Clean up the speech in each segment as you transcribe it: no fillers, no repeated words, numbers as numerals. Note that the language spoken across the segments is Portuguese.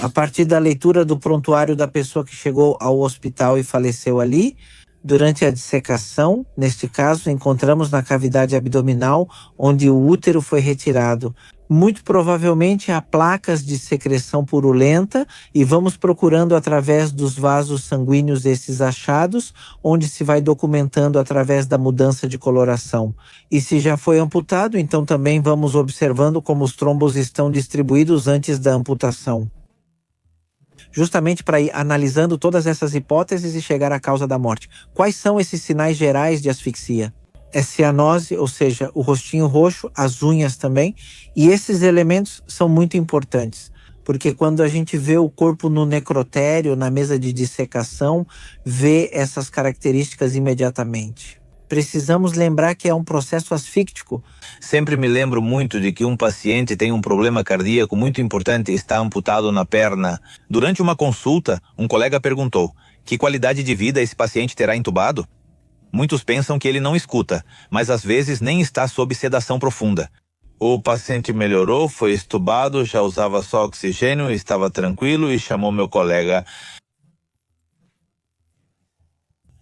A partir da leitura do prontuário da pessoa que chegou ao hospital e faleceu ali, durante a dissecação, neste caso, encontramos na cavidade abdominal, onde o útero foi retirado. Muito provavelmente há placas de secreção purulenta e vamos procurando através dos vasos sanguíneos esses achados, onde se vai documentando através da mudança de coloração. E se já foi amputado, então também vamos observando como os trombos estão distribuídos antes da amputação. Justamente para ir analisando todas essas hipóteses e chegar à causa da morte. Quais são esses sinais gerais de asfixia? É cianose, ou seja, o rostinho roxo, as unhas também, e esses elementos são muito importantes, porque quando a gente vê o corpo no necrotério, na mesa de dissecação, vê essas características imediatamente. Precisamos lembrar que é um processo asfíctico. Sempre me lembro muito de que um paciente tem um problema cardíaco muito importante e está amputado na perna. Durante uma consulta, um colega perguntou: que qualidade de vida esse paciente terá entubado? Muitos pensam que ele não escuta, mas às vezes nem está sob sedação profunda. O paciente melhorou, foi estubado, já usava só oxigênio, estava tranquilo e chamou meu colega.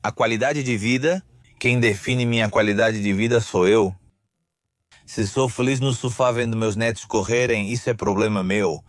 A qualidade de vida, quem define minha qualidade de vida sou eu. Se sou feliz no sofá vendo meus netos correrem, isso é problema meu.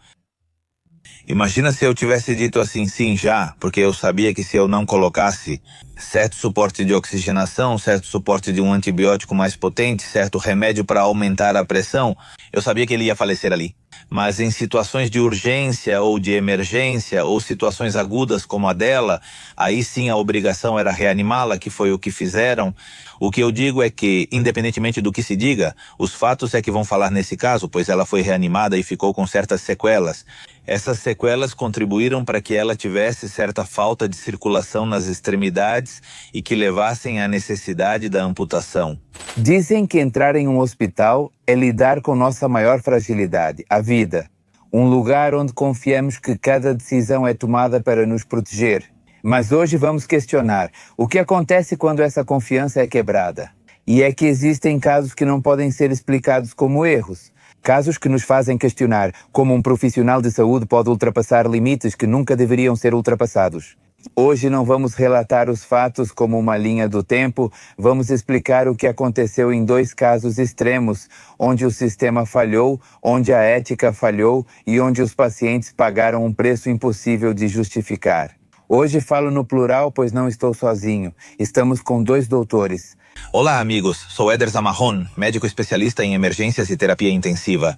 Imagina se eu tivesse dito assim sim já, porque eu sabia que se eu não colocasse certo suporte de oxigenação, certo suporte de um antibiótico mais potente, certo remédio para aumentar a pressão, eu sabia que ele ia falecer ali. Mas em situações de urgência ou de emergência ou situações agudas como a dela, aí sim a obrigação era reanimá-la, que foi o que fizeram. O que eu digo é que, independentemente do que se diga, os fatos é que vão falar nesse caso, pois ela foi reanimada e ficou com certas sequelas. Essas sequelas contribuíram para que ela tivesse certa falta de circulação nas extremidades e que levassem à necessidade da amputação. Dizem que entrar em um hospital é lidar com nossa maior fragilidade, a vida. Um lugar onde confiamos que cada decisão é tomada para nos proteger. Mas hoje vamos questionar o que acontece quando essa confiança é quebrada. E é que existem casos que não podem ser explicados como erros. Casos que nos fazem questionar como um profissional de saúde pode ultrapassar limites que nunca deveriam ser ultrapassados. Hoje não vamos relatar os fatos como uma linha do tempo, vamos explicar o que aconteceu em dois casos extremos, onde o sistema falhou, onde a ética falhou e onde os pacientes pagaram um preço impossível de justificar. Hoje falo no plural, pois não estou sozinho. Estamos com 2 doutores. Olá, amigos. Sou Éder Zamarron, médico especialista em emergências e terapia intensiva.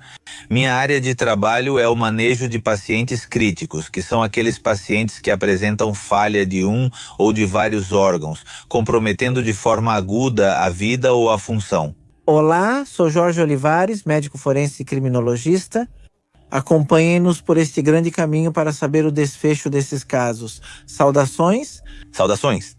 Minha área de trabalho é o manejo de pacientes críticos, que são aqueles pacientes que apresentam falha de um ou de vários órgãos, comprometendo de forma aguda a vida ou a função. Olá, sou Jorge Olivares, médico forense e criminologista. Acompanhem-nos por este grande caminho para saber o desfecho desses casos. Saudações. Saudações.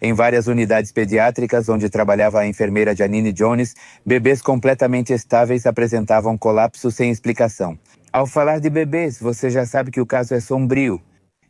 Em várias unidades pediátricas, onde trabalhava a enfermeira Janine Jones, bebês completamente estáveis apresentavam colapso sem explicação. Ao falar de bebês, você já sabe que o caso é sombrio.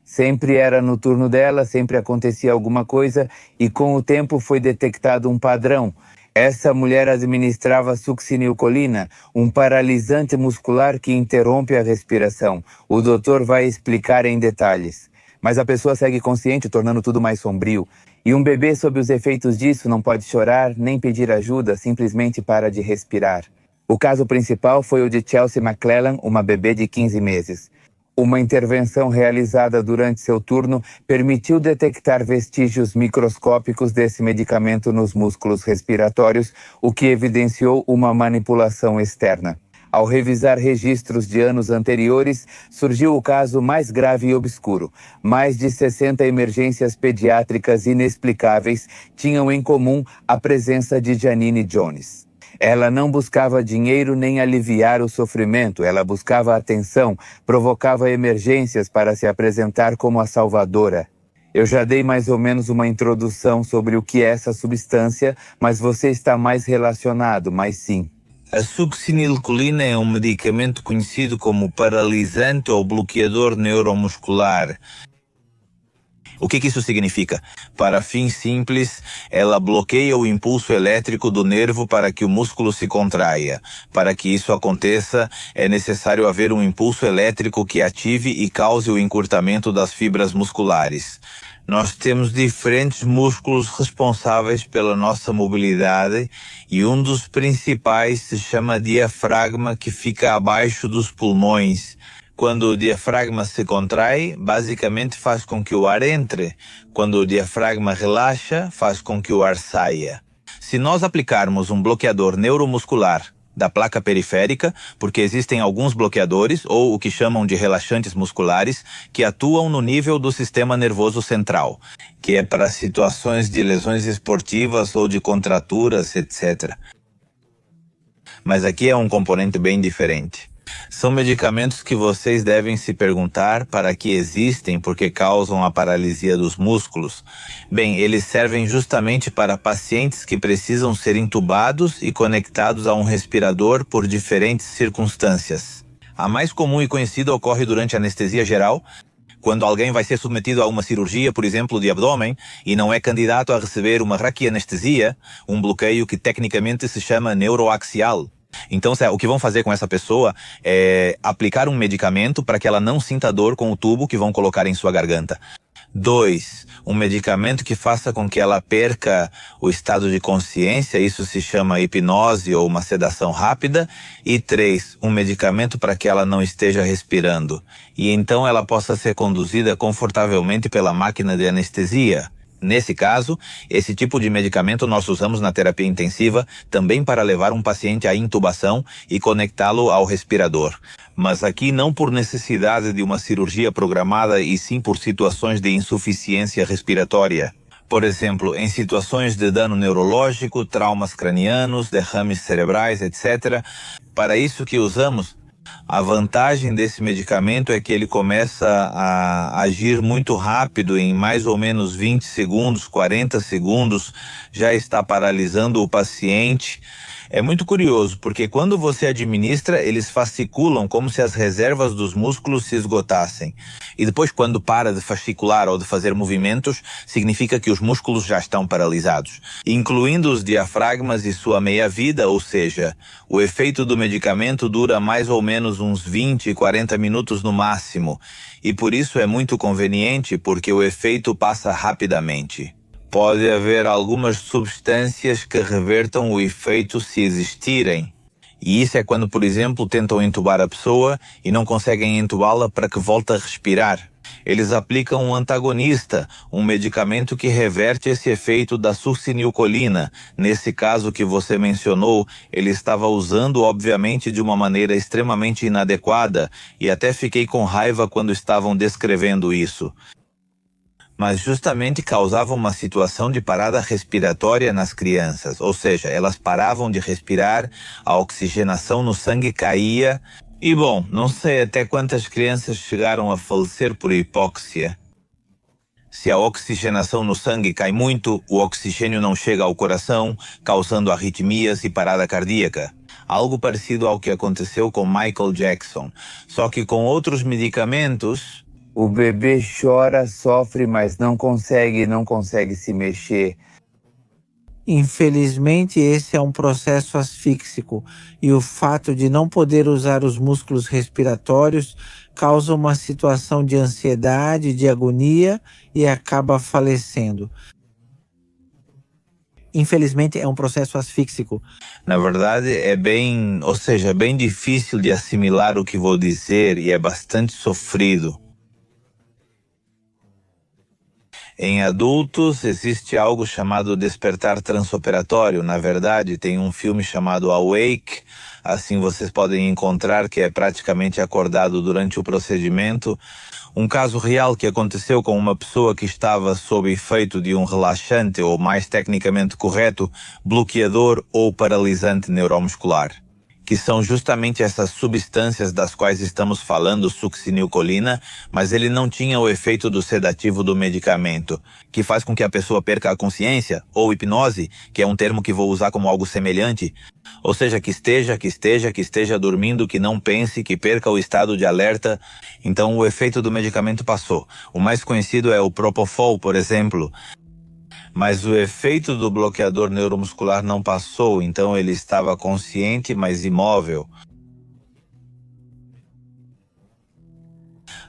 Sempre era no turno dela, sempre acontecia alguma coisa e com o tempo foi detectado um padrão. Essa mulher administrava succinilcolina, um paralisante muscular que interrompe a respiração. O doutor vai explicar em detalhes. Mas a pessoa segue consciente, tornando tudo mais sombrio. E um bebê sob os efeitos disso não pode chorar, nem pedir ajuda, simplesmente para de respirar. O caso principal foi o de Chelsea McClellan, uma bebê de 15 meses. Uma intervenção realizada durante seu turno permitiu detectar vestígios microscópicos desse medicamento nos músculos respiratórios, o que evidenciou uma manipulação externa. Ao revisar registros de anos anteriores, surgiu o caso mais grave e obscuro. Mais de 60 emergências pediátricas inexplicáveis tinham em comum a presença de Janine Jones. Ela não buscava dinheiro nem aliviar o sofrimento, ela buscava atenção, provocava emergências para se apresentar como a salvadora. Eu já dei mais ou menos uma introdução sobre o que é essa substância, mas você está mais relacionado, mas sim. A succinilcolina é um medicamento conhecido como paralisante ou bloqueador neuromuscular. O que isso significa? Para fins simples, ela bloqueia o impulso elétrico do nervo para que o músculo se contraia. Para que isso aconteça, é necessário haver um impulso elétrico que ative e cause o encurtamento das fibras musculares. Nós temos diferentes músculos responsáveis pela nossa mobilidade e um dos principais se chama diafragma, que fica abaixo dos pulmões. Quando o diafragma se contrai, basicamente faz com que o ar entre. Quando o diafragma relaxa, faz com que o ar saia. Se nós aplicarmos um bloqueador neuromuscular da placa periférica, porque existem alguns bloqueadores, ou o que chamam de relaxantes musculares, que atuam no nível do sistema nervoso central, que é para situações de lesões esportivas ou de contraturas, etc. Mas aqui é um componente bem diferente. São medicamentos que vocês devem se perguntar para que existem, porque causam a paralisia dos músculos. Bem, eles servem justamente para pacientes que precisam ser intubados e conectados a um respirador por diferentes circunstâncias. A mais comum e conhecida ocorre durante a anestesia geral, quando alguém vai ser submetido a uma cirurgia, por exemplo, de abdômen, e não é candidato a receber uma raquianestesia, um bloqueio que tecnicamente se chama neuroaxial. Então, o que vão fazer com essa pessoa é aplicar um medicamento para que ela não sinta dor com o tubo que vão colocar em sua garganta. 2, um medicamento que faça com que ela perca o estado de consciência, isso se chama hipnose ou uma sedação rápida. E 3, um medicamento para que ela não esteja respirando. E então ela possa ser conduzida confortavelmente pela máquina de anestesia. Nesse caso, esse tipo de medicamento nós usamos na terapia intensiva também para levar um paciente à intubação e conectá-lo ao respirador. Mas aqui não por necessidade de uma cirurgia programada e sim por situações de insuficiência respiratória. Por exemplo, em situações de dano neurológico, traumas cranianos, derrames cerebrais, etc. Para isso que usamos. A vantagem desse medicamento é que ele começa a agir muito rápido, em mais ou menos 20 segundos, 40 segundos, já está paralisando o paciente. É muito curioso, porque quando você administra, eles fasciculam como se as reservas dos músculos se esgotassem. E depois, quando para de fascicular ou de fazer movimentos, significa que os músculos já estão paralisados, incluindo os diafragmas e sua meia-vida, ou seja, o efeito do medicamento dura mais ou menos uns 20, 40 minutos no máximo. E por isso é muito conveniente, porque o efeito passa rapidamente. Pode haver algumas substâncias que revertam o efeito se existirem. E isso é quando, por exemplo, tentam entubar a pessoa e não conseguem entubá-la para que volte a respirar. Eles aplicam um antagonista, um medicamento que reverte esse efeito da succinilcolina. Nesse caso que você mencionou, ele estava usando, obviamente, de uma maneira extremamente inadequada, e até fiquei com raiva quando estavam descrevendo isso. Mas justamente causava uma situação de parada respiratória nas crianças, ou seja, elas paravam de respirar, a oxigenação no sangue caía, e bom, não sei até quantas crianças chegaram a falecer por hipóxia. Se a oxigenação no sangue cai muito, o oxigênio não chega ao coração, causando arritmias e parada cardíaca. Algo parecido ao que aconteceu com Michael Jackson, só que com outros medicamentos. O bebê chora, sofre, mas não consegue se mexer. Infelizmente, esse é um processo asfíxico e o fato de não poder usar os músculos respiratórios causa uma situação de ansiedade, de agonia e acaba falecendo. Infelizmente, é um processo asfíxico. Na verdade, é bem difícil de assimilar o que vou dizer e é bastante sofrido. Em adultos, existe algo chamado despertar transoperatório. Na verdade, tem um filme chamado Awake, assim vocês podem encontrar, que é praticamente acordado durante o procedimento. Um caso real que aconteceu com uma pessoa que estava sob efeito de um relaxante, ou mais tecnicamente correto, bloqueador ou paralisante neuromuscular, que são justamente essas substâncias das quais estamos falando, succinilcolina, mas ele não tinha o efeito do sedativo do medicamento, que faz com que a pessoa perca a consciência, ou hipnose, que é um termo que vou usar como algo semelhante, ou seja, que esteja dormindo, que não pense, que perca o estado de alerta. Então o efeito do medicamento passou. O mais conhecido é o Propofol, por exemplo. Mas o efeito do bloqueador neuromuscular não passou, então ele estava consciente, mas imóvel.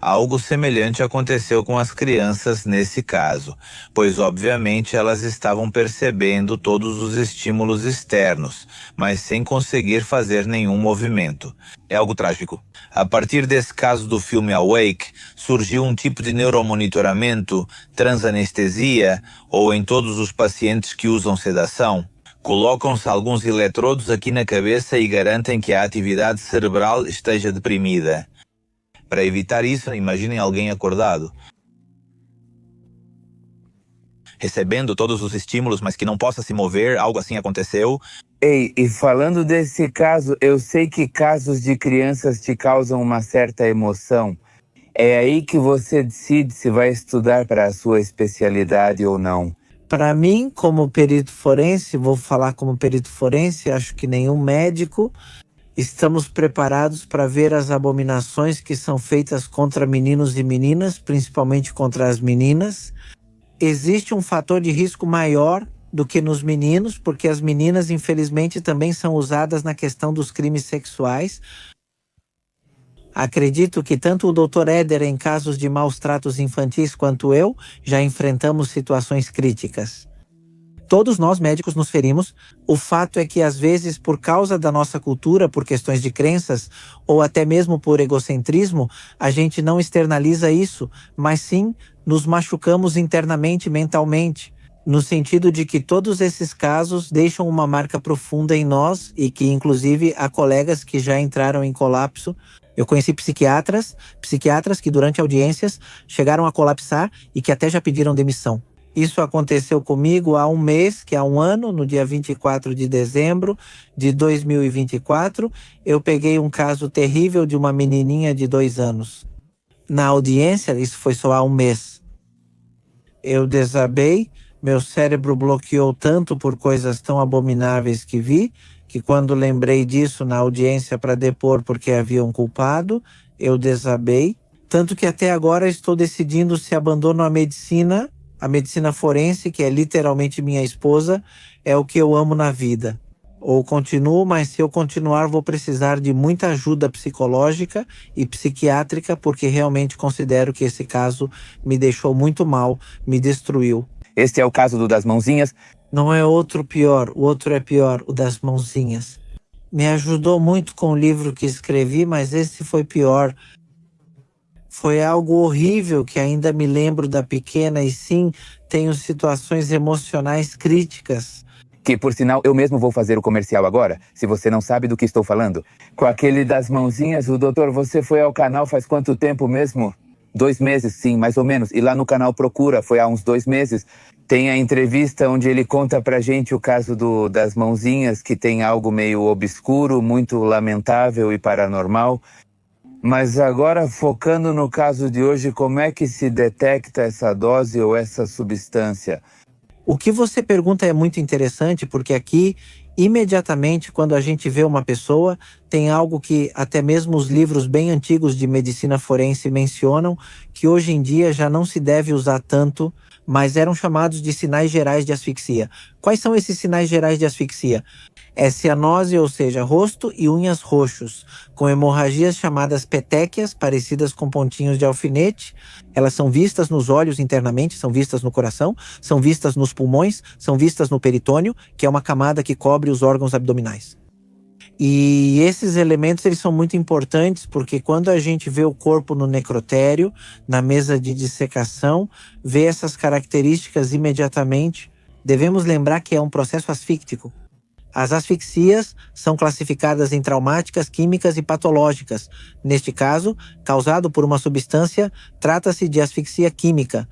Algo semelhante aconteceu com as crianças nesse caso, pois obviamente elas estavam percebendo todos os estímulos externos, mas sem conseguir fazer nenhum movimento. É algo trágico. A partir desse caso do filme Awake, surgiu um tipo de neuromonitoramento, transanestesia, ou em todos os pacientes que usam sedação. Colocam-se alguns eletrodos aqui na cabeça e garantem que a atividade cerebral esteja deprimida. Para evitar isso, imaginem alguém acordado, recebendo todos os estímulos, mas que não possa se mover. Algo assim aconteceu. Ei, e falando desse caso, eu sei que casos de crianças te causam uma certa emoção. É aí que você decide se vai estudar para a sua especialidade ou não. Para mim, como perito forense, vou falar como perito forense, acho que nenhum médico, estamos preparados para ver as abominações que são feitas contra meninos e meninas, principalmente contra as meninas. Existe um fator de risco maior do que nos meninos, porque as meninas, infelizmente, também são usadas na questão dos crimes sexuais. Acredito que tanto o Dr. Éder, em casos de maus tratos infantis, quanto eu, já enfrentamos situações críticas. Todos nós médicos nos ferimos. O fato é que às vezes, por causa da nossa cultura, por questões de crenças, ou até mesmo por egocentrismo, a gente não externaliza isso, mas sim nos machucamos internamente, mentalmente, no sentido de que todos esses casos deixam uma marca profunda em nós e que inclusive há colegas que já entraram em colapso. Eu conheci psiquiatras que durante audiências chegaram a colapsar e que até já pediram demissão. Isso aconteceu comigo há um mês, que há um ano, no dia 24 de dezembro de 2024. Eu peguei um caso terrível de uma menininha de 2 anos. Na audiência, isso foi só há um mês. Eu desabei, meu cérebro bloqueou tanto por coisas tão abomináveis que vi, que quando lembrei disso na audiência para depor porque havia um culpado, eu desabei. Tanto que até agora estou decidindo se abandono a medicina forense, que é literalmente minha esposa, é o que eu amo na vida. Ou continuo, mas se eu continuar vou precisar de muita ajuda psicológica e psiquiátrica, porque realmente considero que esse caso me deixou muito mal, me destruiu. Este é o caso do das mãozinhas? Não é outro pior, o outro é pior, o das mãozinhas. Me ajudou muito com o livro que escrevi, mas esse foi pior. Foi algo horrível que ainda me lembro da pequena e sim, tenho situações emocionais críticas. Que, por sinal, eu mesmo vou fazer o comercial agora, se você não sabe do que estou falando. Com aquele das mãozinhas, o doutor, você foi ao canal faz quanto tempo mesmo? 2 meses, sim, mais ou menos. E lá no canal Procura, foi há uns 2 meses. Tem a entrevista onde ele conta pra gente o caso das mãozinhas, que tem algo meio obscuro, muito lamentável e paranormal. Mas agora, focando no caso de hoje, como é que se detecta essa dose ou essa substância? O que você pergunta é muito interessante, porque aqui, imediatamente, quando a gente vê uma pessoa, tem algo que até mesmo os livros bem antigos de medicina forense mencionam, que hoje em dia já não se deve usar tanto, mas eram chamados de sinais gerais de asfixia. Quais são esses sinais gerais de asfixia? É cianose, ou seja, rosto e unhas roxos, com hemorragias chamadas petequias, parecidas com pontinhos de alfinete. Elas são vistas nos olhos internamente, são vistas no coração, são vistas nos pulmões, são vistas no peritônio, que é uma camada que cobre os órgãos abdominais. E esses elementos eles são muito importantes porque quando a gente vê o corpo no necrotério, na mesa de dissecação, vê essas características imediatamente, devemos lembrar que é um processo asfíctico. As asfixias são classificadas em traumáticas, químicas e patológicas. Neste caso, causado por uma substância, trata-se de asfixia química.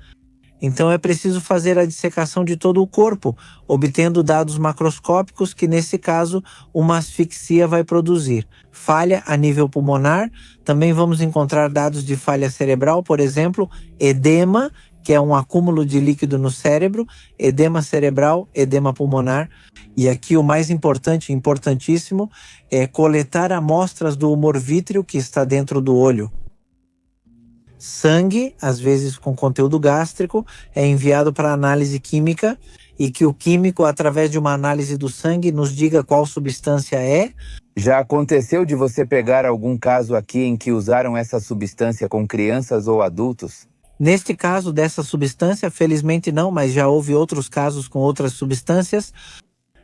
Então é preciso fazer a dissecação de todo o corpo, obtendo dados macroscópicos que, nesse caso, uma asfixia vai produzir. Falha a nível pulmonar, também vamos encontrar dados de falha cerebral, por exemplo, edema, que é um acúmulo de líquido no cérebro, edema cerebral, edema pulmonar. E aqui o mais importante, importantíssimo, é coletar amostras do humor vítreo que está dentro do olho. Sangue, às vezes com conteúdo gástrico, é enviado para análise química e que o químico, através de uma análise do sangue, nos diga qual substância é. Já aconteceu de você pegar algum caso aqui em que usaram essa substância com crianças ou adultos? Neste caso dessa substância, felizmente não, mas já houve outros casos com outras substâncias.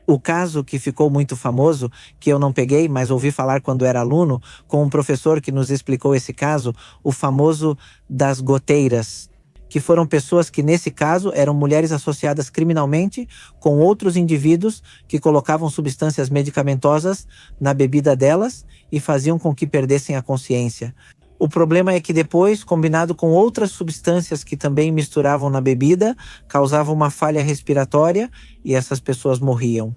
O caso que ficou muito famoso, que eu não peguei, mas ouvi falar quando era aluno, com um professor que nos explicou esse caso, o famoso das goteiras, que foram pessoas que, nesse caso, eram mulheres associadas criminalmente com outros indivíduos que colocavam substâncias medicamentosas na bebida delas e faziam com que perdessem a consciência. O problema é que depois, combinado com outras substâncias que também misturavam na bebida, causava uma falha respiratória e essas pessoas morriam.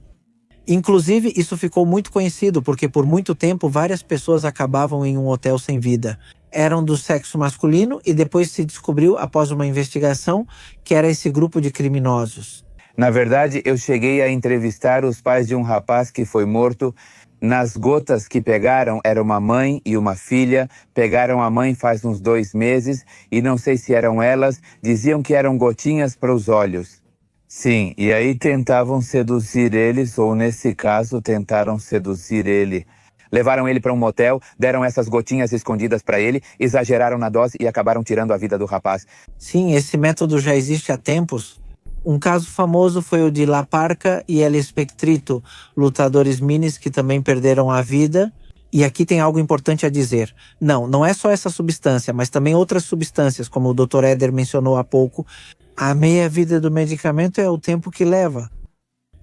Inclusive, isso ficou muito conhecido porque por muito tempo várias pessoas acabavam em um hotel sem vida. Eram do sexo masculino e depois se descobriu, após uma investigação, que era esse grupo de criminosos. Na verdade, eu cheguei a entrevistar os pais de um rapaz que foi morto. Nas gotas que pegaram, era uma mãe e uma filha. Pegaram a mãe faz uns 2 meses e não sei se eram elas, diziam que eram gotinhas para os olhos. Sim, e aí tentavam seduzir eles, ou nesse caso, tentaram seduzir ele. Levaram ele para um motel, deram essas gotinhas escondidas para ele, exageraram na dose e acabaram tirando a vida do rapaz. Sim, esse método já existe há tempos. Um caso famoso foi o de La Parka e El Espectrito, lutadores minis que também perderam a vida. E aqui tem algo importante a dizer. Não é só essa substância, mas também outras substâncias, como o Dr. Éder mencionou há pouco. A meia-vida do medicamento é o tempo que leva.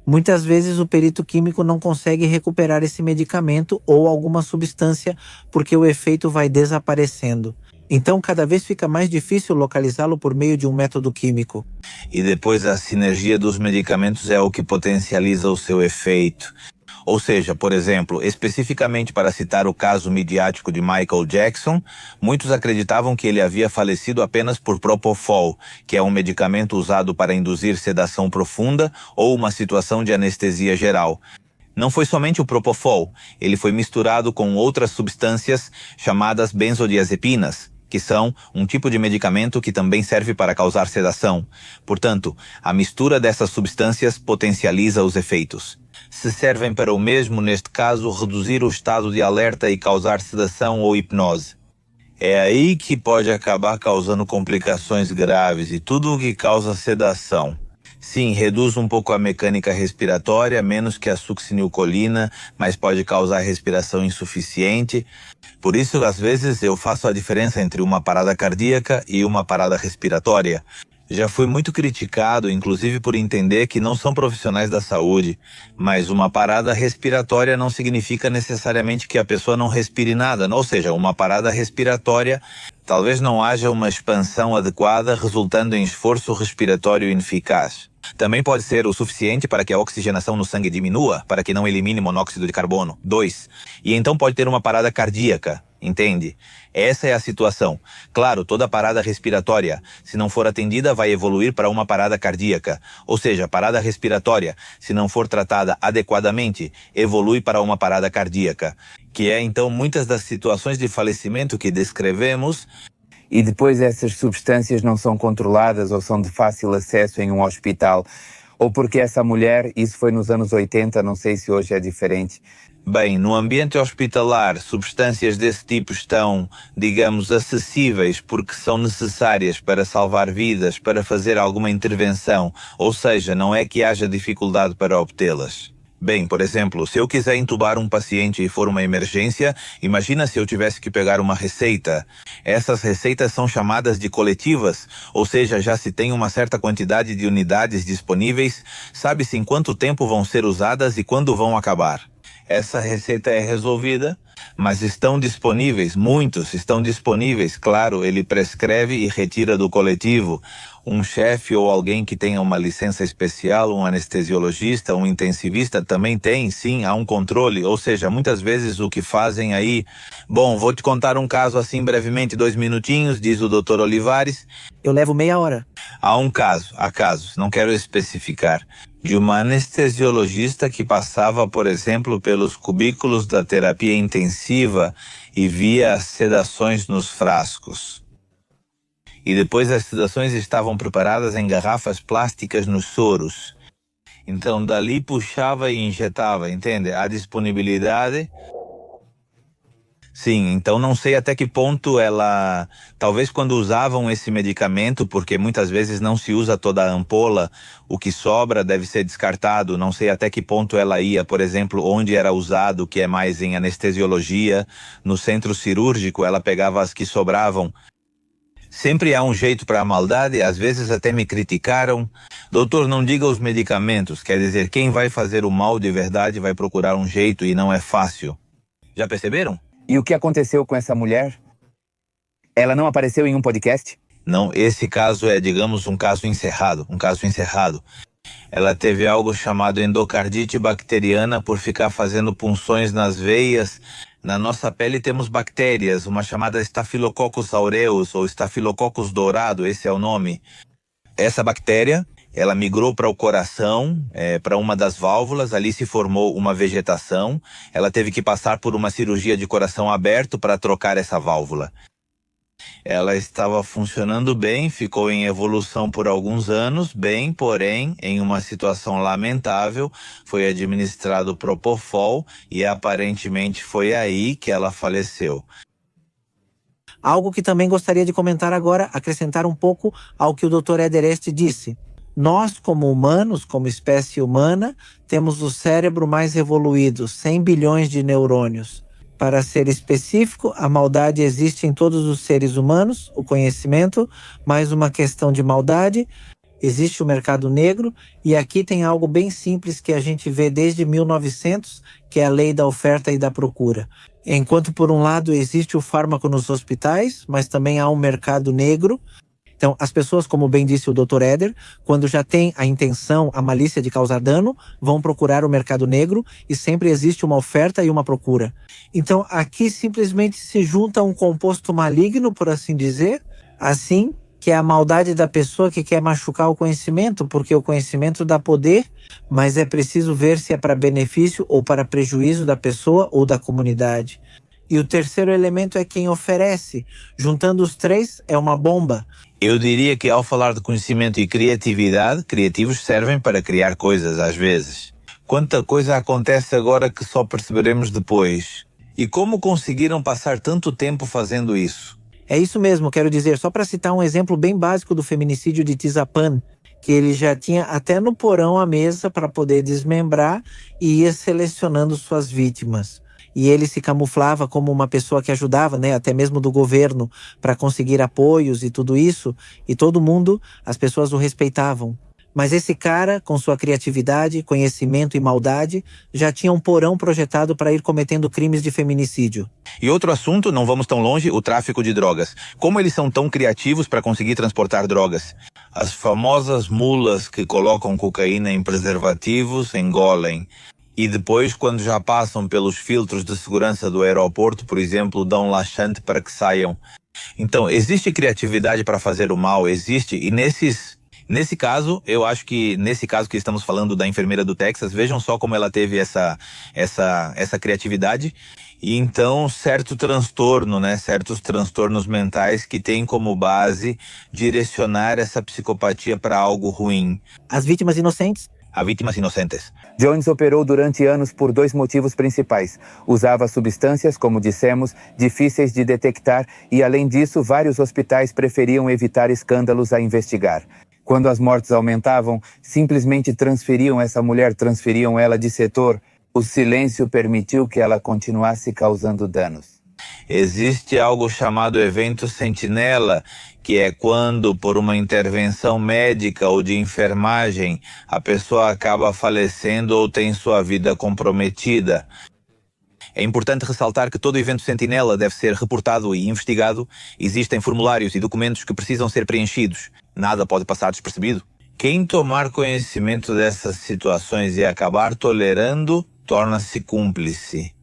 Muitas vezes o perito químico não consegue recuperar esse medicamento ou alguma substância porque o efeito vai desaparecendo. Então, cada vez fica mais difícil localizá-lo por meio de um método químico. E depois a sinergia dos medicamentos é o que potencializa o seu efeito. Ou seja, por exemplo, especificamente para citar o caso midiático de Michael Jackson, muitos acreditavam que ele havia falecido apenas por Propofol, que é um medicamento usado para induzir sedação profunda ou uma situação de anestesia geral. Não foi somente o Propofol, ele foi misturado com outras substâncias chamadas benzodiazepinas, que são um tipo de medicamento que também serve para causar sedação. Portanto, a mistura dessas substâncias potencializa os efeitos. Se servem para o mesmo, neste caso, reduzir o estado de alerta e causar sedação ou hipnose. É aí que pode acabar causando complicações graves e tudo o que causa sedação. Sim, reduz um pouco a mecânica respiratória, menos que a succinilcolina, mas pode causar respiração insuficiente. Por isso, às vezes, eu faço a diferença entre uma parada cardíaca e uma parada respiratória. Já fui muito criticado, inclusive por entender que não são profissionais da saúde, mas uma parada respiratória não significa necessariamente que a pessoa não respire nada, ou seja, uma parada respiratória talvez não haja uma expansão adequada, resultando em esforço respiratório ineficaz. Também pode ser o suficiente para que a oxigenação no sangue diminua, para que não elimine monóxido de carbono. 2. E então pode ter uma parada cardíaca, entende? Essa é a situação. Claro, toda parada respiratória, se não for atendida, vai evoluir para uma parada cardíaca. Ou seja, parada respiratória, se não for tratada adequadamente, evolui para uma parada cardíaca. Que é então muitas das situações de falecimento que descrevemos. E depois essas substâncias não são controladas ou são de fácil acesso em um hospital. Ou porque essa mulher, isso foi nos anos 80, não sei se hoje é diferente. Bem, no ambiente hospitalar, substâncias desse tipo estão, digamos, acessíveis porque são necessárias para salvar vidas, para fazer alguma intervenção, ou seja, não é que haja dificuldade para obtê-las. Bem, por exemplo, se eu quiser entubar um paciente e for uma emergência, imagina se eu tivesse que pegar uma receita. Essas receitas são chamadas de coletivas, ou seja, já se tem uma certa quantidade de unidades disponíveis, sabe-se em quanto tempo vão ser usadas e quando vão acabar. Essa receita é resolvida, mas estão disponíveis, muitos estão disponíveis. Claro, ele prescreve e retira do coletivo. Um chefe ou alguém que tenha uma licença especial, um anestesiologista, um intensivista também tem, sim, há um controle. Ou seja, muitas vezes o que fazem aí... Bom, vou te contar um caso assim brevemente, 2 minutinhos, diz o Dr. Olivares. Eu levo meia hora. Há casos, não quero especificar, de uma anestesiologista que passava, por exemplo, pelos cubículos da terapia intensiva e via as sedações nos frascos. E depois as sedações estavam preparadas em garrafas plásticas nos soros. Então dali puxava e injetava, entende? A disponibilidade... Sim, então não sei até que ponto ela... Talvez quando usavam esse medicamento, porque muitas vezes não se usa toda a ampola, o que sobra deve ser descartado. Não sei até que ponto ela ia, por exemplo, onde era usado, que é mais em anestesiologia, no centro cirúrgico, ela pegava as que sobravam. Sempre há um jeito para a maldade, às vezes até me criticaram. Doutor, não diga os medicamentos, quer dizer, quem vai fazer o mal de verdade vai procurar um jeito e não é fácil. Já perceberam? E o que aconteceu com essa mulher? Ela não apareceu em um podcast? Não, esse caso é, digamos, um caso encerrado. Ela teve algo chamado endocardite bacteriana por ficar fazendo punções nas veias. Na nossa pele temos bactérias, uma chamada Staphylococcus aureus ou Staphylococcus dourado, esse é o nome. Essa bactéria, ela migrou para o coração, para uma das válvulas, ali se formou uma vegetação. Ela teve que passar por uma cirurgia de coração aberto para trocar essa válvula. Ela estava funcionando bem, ficou em evolução por alguns anos, bem, porém, em uma situação lamentável, foi administrado Propofol e aparentemente foi aí que ela faleceu. Algo que também gostaria de comentar agora, acrescentar um pouco ao que o Dr. Éder Este disse. Nós, como humanos, como espécie humana, temos o cérebro mais evoluído, 100 bilhões de neurônios. Para ser específico, a maldade existe em todos os seres humanos, o conhecimento, mais uma questão de maldade, existe o mercado negro, e aqui tem algo bem simples que a gente vê desde 1900, que é a lei da oferta e da procura. Enquanto por um lado existe o fármaco nos hospitais, mas também há um mercado negro. Então, as pessoas, como bem disse o Dr. Éder, quando já tem a intenção, a malícia de causar dano, vão procurar o mercado negro e sempre existe uma oferta e uma procura. Então, aqui simplesmente se junta um composto maligno, por assim dizer, assim, que é a maldade da pessoa que quer machucar o conhecimento, porque o conhecimento dá poder, mas é preciso ver se é para benefício ou para prejuízo da pessoa ou da comunidade. E o terceiro elemento é quem oferece. Juntando os três, é uma bomba. Eu diria que ao falar de conhecimento e criatividade, criativos servem para criar coisas às vezes. Quanta coisa acontece agora que só perceberemos depois. E como conseguiram passar tanto tempo fazendo isso? É isso mesmo, quero dizer, só para citar um exemplo bem básico do feminicídio de Tizapán, que ele já tinha até no porão a mesa para poder desmembrar e ia selecionando suas vítimas. E ele se camuflava como uma pessoa que ajudava, né, até mesmo do governo, para conseguir apoios e tudo isso. E todo mundo, as pessoas o respeitavam. Mas esse cara, com sua criatividade, conhecimento e maldade, já tinha um porão projetado para ir cometendo crimes de feminicídio. E outro assunto, não vamos tão longe, o tráfico de drogas. Como eles são tão criativos para conseguir transportar drogas? As famosas mulas que colocam cocaína em preservativos engolem. E depois, quando já passam pelos filtros de segurança do aeroporto, por exemplo, dão laxante para que saiam. Então, existe criatividade para fazer o mal, existe. E nesse caso, eu acho que nesse caso que estamos falando da enfermeira do Texas, vejam só como ela teve essa criatividade. E então, certo transtorno, né? Certos transtornos mentais que têm como base direcionar essa psicopatia para algo ruim. As vítimas inocentes? A vítimas inocentes. Jones operou durante anos por 2 motivos principais. Usava substâncias, como dissemos, difíceis de detectar e, além disso, vários hospitais preferiam evitar escândalos a investigar. Quando as mortes aumentavam, simplesmente transferiam ela de setor. O silêncio permitiu que ela continuasse causando danos. Existe algo chamado evento sentinela, que é quando, por uma intervenção médica ou de enfermagem, a pessoa acaba falecendo ou tem sua vida comprometida. É importante ressaltar que todo evento sentinela deve ser reportado e investigado. Existem formulários e documentos que precisam ser preenchidos. Nada pode passar despercebido. Quem tomar conhecimento dessas situações e acabar tolerando, torna-se cúmplice.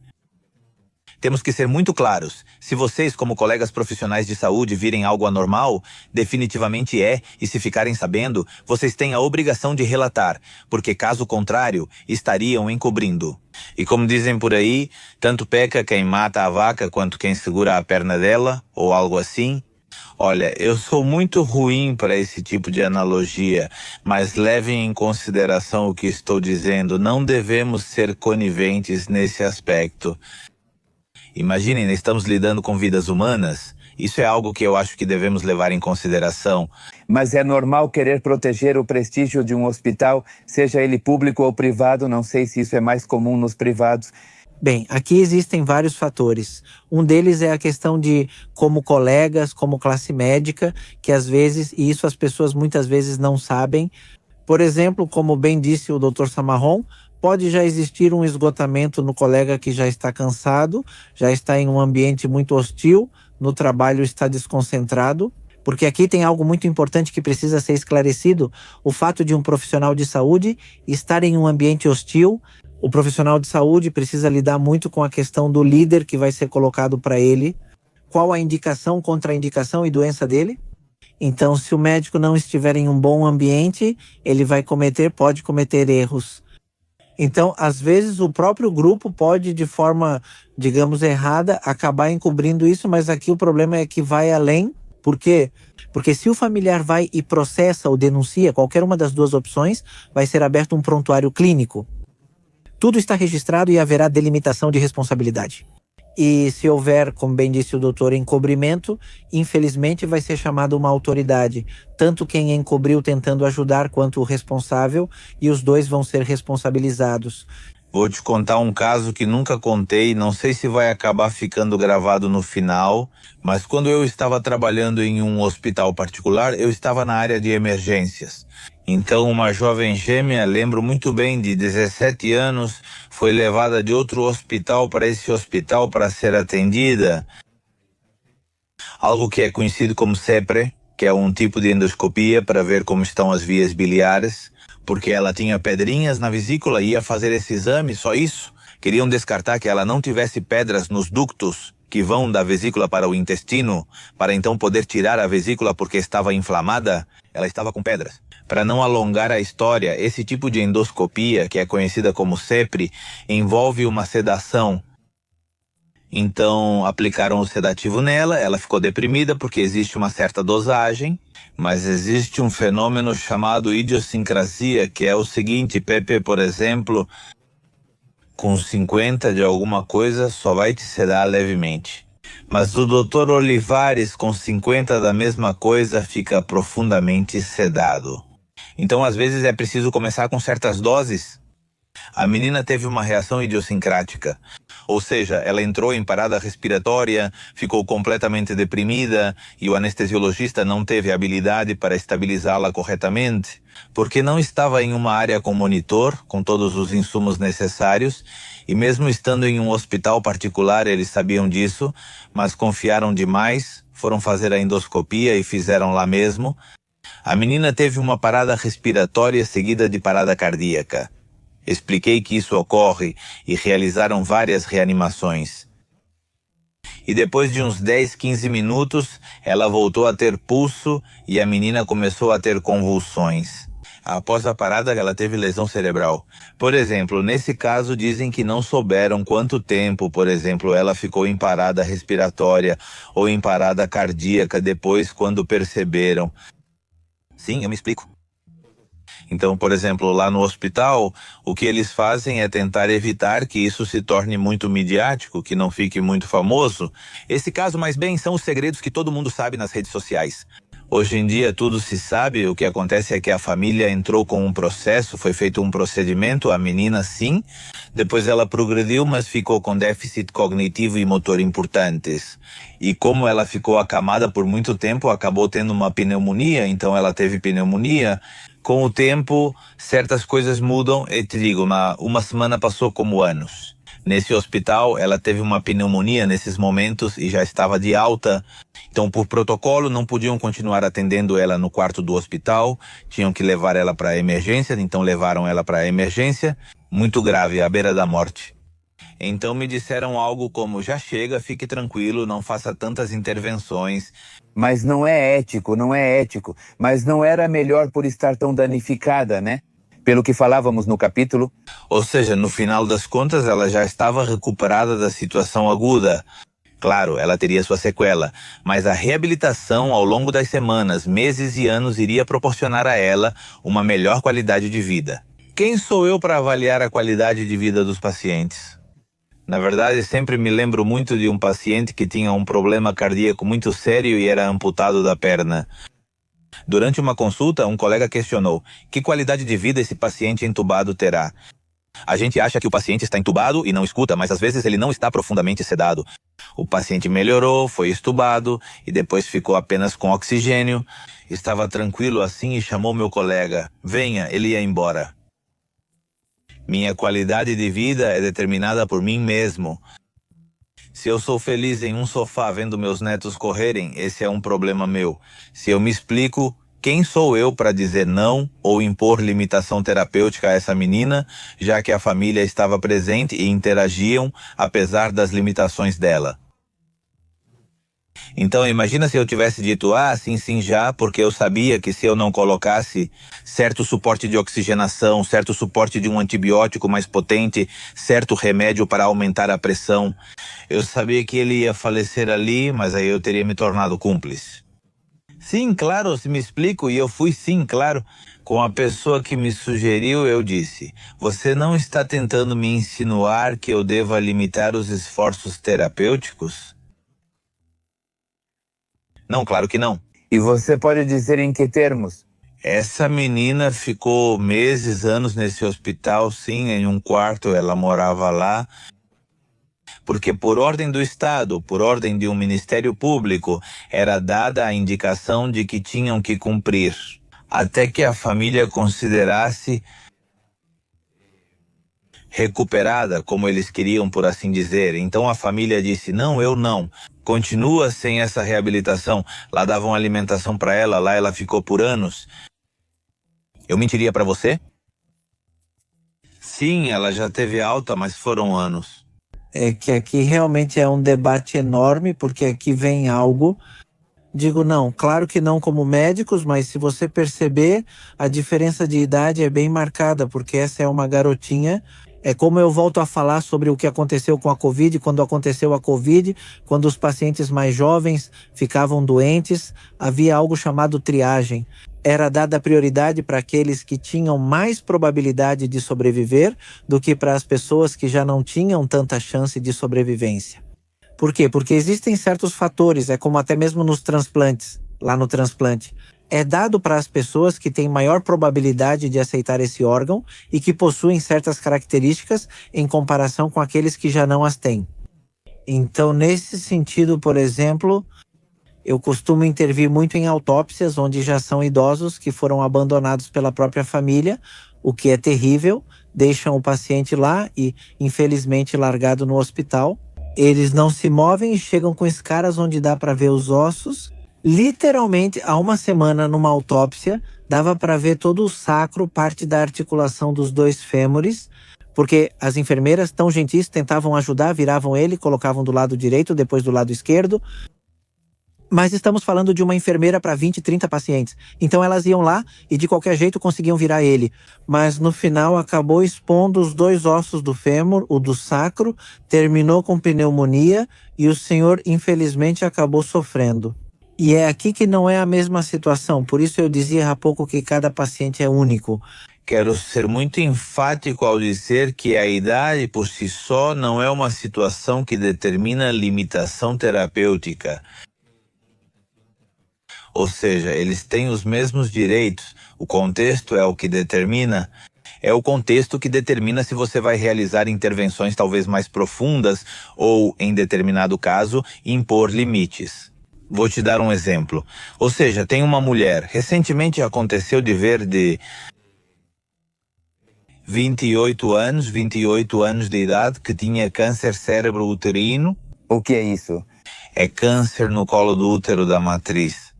Temos que ser muito claros. Se vocês, como colegas profissionais de saúde, virem algo anormal, definitivamente é, e se ficarem sabendo, vocês têm a obrigação de relatar, porque caso contrário, estariam encobrindo. E como dizem por aí, tanto peca quem mata a vaca quanto quem segura a perna dela, ou algo assim. Olha, eu sou muito ruim para esse tipo de analogia, mas levem em consideração o que estou dizendo. Não devemos ser coniventes nesse aspecto. Imaginem, estamos lidando com vidas humanas. Isso é algo que eu acho que devemos levar em consideração. Mas é normal querer proteger o prestígio de um hospital, seja ele público ou privado. Não sei se isso é mais comum nos privados. Bem, aqui existem vários fatores. Um deles é a questão de, como colegas, como classe médica, que às vezes, e isso as pessoas muitas vezes não sabem. Por exemplo, como bem disse o Dr. Samarron, pode já existir um esgotamento no colega que já está cansado, já está em um ambiente muito hostil, no trabalho está desconcentrado, porque aqui tem algo muito importante que precisa ser esclarecido: o fato de um profissional de saúde estar em um ambiente hostil. O profissional de saúde precisa lidar muito com a questão do líder que vai ser colocado para ele, qual a indicação, contraindicação e doença dele. Então, se o médico não estiver em um bom ambiente, ele pode cometer erros. Então, às vezes, o próprio grupo pode, de forma, digamos, errada, acabar encobrindo isso, mas aqui o problema é que vai além. Por quê? Porque se o familiar vai e processa ou denuncia, qualquer uma das duas opções, vai ser aberto um prontuário clínico. Tudo está registrado e haverá delimitação de responsabilidade. E se houver, como bem disse o doutor, encobrimento, infelizmente vai ser chamada uma autoridade. Tanto quem encobriu tentando ajudar quanto o responsável, e os dois vão ser responsabilizados. Vou te contar um caso que nunca contei, não sei se vai acabar ficando gravado no final, mas quando eu estava trabalhando em um hospital particular, eu estava na área de emergências. Então uma jovem gêmea, lembro muito bem, de 17 anos, foi levada de outro hospital para esse hospital para ser atendida. Algo que é conhecido como CEPRE, que é um tipo de endoscopia para ver como estão as vias biliares, porque ela tinha pedrinhas na vesícula e ia fazer esse exame, só isso. Queriam descartar que ela não tivesse pedras nos ductos que vão da vesícula para o intestino, para então poder tirar a vesícula porque estava inflamada. Ela estava com pedras. Para não alongar a história, esse tipo de endoscopia, que é conhecida como CEPRE, envolve uma sedação. Então aplicaram o sedativo nela, ela ficou deprimida porque existe uma certa dosagem, mas existe um fenômeno chamado idiosincrasia, que é o seguinte: Pepe, por exemplo, com 50 de alguma coisa só vai te sedar levemente. Mas o Dr. Olivares, com 50 da mesma coisa, fica profundamente sedado. Então, às vezes, é preciso começar com certas doses. A menina teve uma reação idiosincrática, ou seja, ela entrou em parada respiratória, ficou completamente deprimida e o anestesiologista não teve habilidade para estabilizá-la corretamente, porque não estava em uma área com monitor, com todos os insumos necessários, e mesmo estando em um hospital particular eles sabiam disso, mas confiaram demais, foram fazer a endoscopia e fizeram lá mesmo. A menina teve uma parada respiratória seguida de parada cardíaca. Expliquei que isso ocorre e realizaram várias reanimações. E depois de uns 10, 15 minutos, ela voltou a ter pulso e a menina começou a ter convulsões. Após a parada, ela teve lesão cerebral. Por exemplo, nesse caso, dizem que não souberam quanto tempo, por exemplo, ela ficou em parada respiratória ou em parada cardíaca depois, quando perceberam. Sim, eu me explico. Então, por exemplo, lá no hospital, o que eles fazem é tentar evitar que isso se torne muito midiático, que não fique muito famoso. Esse caso, mais bem, são os segredos que todo mundo sabe nas redes sociais. Hoje em dia tudo se sabe, o que acontece é que a família entrou com um processo, foi feito um procedimento, a menina sim, depois ela progrediu, mas ficou com déficit cognitivo e motor importantes. E como ela ficou acamada por muito tempo, acabou tendo uma pneumonia, então ela teve pneumonia. Com o tempo, certas coisas mudam, e te digo, uma semana passou como anos. Nesse hospital, ela teve uma pneumonia nesses momentos e já estava de alta. Então, por protocolo, não podiam continuar atendendo ela no quarto do hospital. Tinham que levar ela para a emergência, então levaram ela para a emergência. Muito grave, à beira da morte. Então me disseram algo como: já chega, fique tranquilo, não faça tantas intervenções. Mas não é ético, não é ético. Mas não era melhor por estar tão danificada, né? Pelo que falávamos no capítulo. Ou seja, no final das contas, ela já estava recuperada da situação aguda. Claro, ela teria sua sequela, mas a reabilitação ao longo das semanas, meses e anos iria proporcionar a ela uma melhor qualidade de vida. Quem sou eu para avaliar a qualidade de vida dos pacientes? Na verdade, sempre me lembro muito de um paciente que tinha um problema cardíaco muito sério e era amputado da perna. Durante uma consulta, um colega questionou: que qualidade de vida esse paciente entubado terá? A gente acha que o paciente está entubado e não escuta, mas às vezes ele não está profundamente sedado. O paciente melhorou, foi estubado e depois ficou apenas com oxigênio. Estava tranquilo assim e chamou meu colega. Venha, ele ia embora. Minha qualidade de vida é determinada por mim mesmo. Se eu sou feliz em um sofá vendo meus netos correrem, esse é um problema meu. Se eu me explico, quem sou eu para dizer não ou impor limitação terapêutica a essa menina, já que a família estava presente e interagiam, apesar das limitações dela? Então imagina se eu tivesse dito: sim já, porque eu sabia que se eu não colocasse certo suporte de oxigenação, certo suporte de um antibiótico mais potente, certo remédio para aumentar a pressão, eu sabia que ele ia falecer ali, mas aí eu teria me tornado cúmplice. Sim, claro, se me explico, e eu fui sim, claro. Com a pessoa que me sugeriu, eu disse: você não está tentando me insinuar que eu deva limitar os esforços terapêuticos? Não, claro que não. E você pode dizer em que termos? Essa menina ficou meses, anos nesse hospital, sim, em um quarto, ela morava lá. Porque por ordem do Estado, por ordem de um Ministério Público, era dada a indicação de que tinham que cumprir, até que a família considerasse recuperada, como eles queriam, por assim dizer. Então a família disse: não, eu não. Continua sem essa reabilitação. Lá davam alimentação para ela, lá ela ficou por anos. Eu mentiria para você? Sim, ela já teve alta, mas foram anos. É que aqui realmente é um debate enorme, porque aqui vem algo. Digo não, claro que não como médicos, mas se você perceber, a diferença de idade é bem marcada, porque essa é uma garotinha. É como eu volto a falar sobre o que aconteceu com a Covid, quando aconteceu a Covid, quando os pacientes mais jovens ficavam doentes, havia algo chamado triagem. Era dada prioridade para aqueles que tinham mais probabilidade de sobreviver do que para as pessoas que já não tinham tanta chance de sobrevivência. Por quê? Porque existem certos fatores, é como até mesmo nos transplantes, lá no transplante. É dado para as pessoas que têm maior probabilidade de aceitar esse órgão e que possuem certas características em comparação com aqueles que já não as têm. Então, nesse sentido, por exemplo, eu costumo intervir muito em autópsias onde já são idosos que foram abandonados pela própria família, o que é terrível, deixam o paciente lá e, infelizmente, largado no hospital. Eles não se movem e chegam com escaras onde dá para ver os ossos. Literalmente, há uma semana, numa autópsia, dava para ver todo o sacro, parte da articulação dos dois fêmures, porque as enfermeiras, tão gentis, tentavam ajudar, viravam ele, colocavam do lado direito, depois do lado esquerdo. Mas estamos falando de uma enfermeira para 20, 30 pacientes. Então elas iam lá e de qualquer jeito conseguiam virar ele. Mas no final acabou expondo os dois ossos do fêmur, o do sacro, terminou com pneumonia e o senhor infelizmente acabou sofrendo. E é aqui que não é a mesma situação, por isso eu dizia há pouco que cada paciente é único. Quero ser muito enfático ao dizer que a idade por si só não é uma situação que determina limitação terapêutica. Ou seja, eles têm os mesmos direitos, o contexto é o que determina. É o contexto que determina se você vai realizar intervenções talvez mais profundas ou, em determinado caso, impor limites. Vou te dar um exemplo. Ou seja, tem uma mulher, recentemente aconteceu de ver 28 anos de idade, que tinha câncer cérebro-uterino. O que é isso? É câncer no colo do útero da matriz.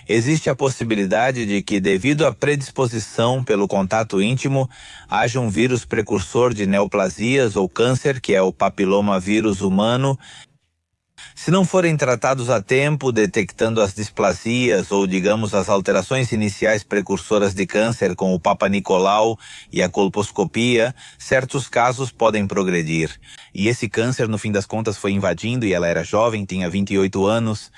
Existe a possibilidade de que, devido à predisposição pelo contato íntimo, haja um vírus precursor de neoplasias ou câncer, que é o papilomavírus humano. Se não forem tratados a tempo, detectando as displasias ou, digamos, as alterações iniciais precursoras de câncer com o Papa Nicolau e a colposcopia, certos casos podem progredir. E esse câncer, no fim das contas, foi invadindo, e ela era jovem, tinha 28 anos.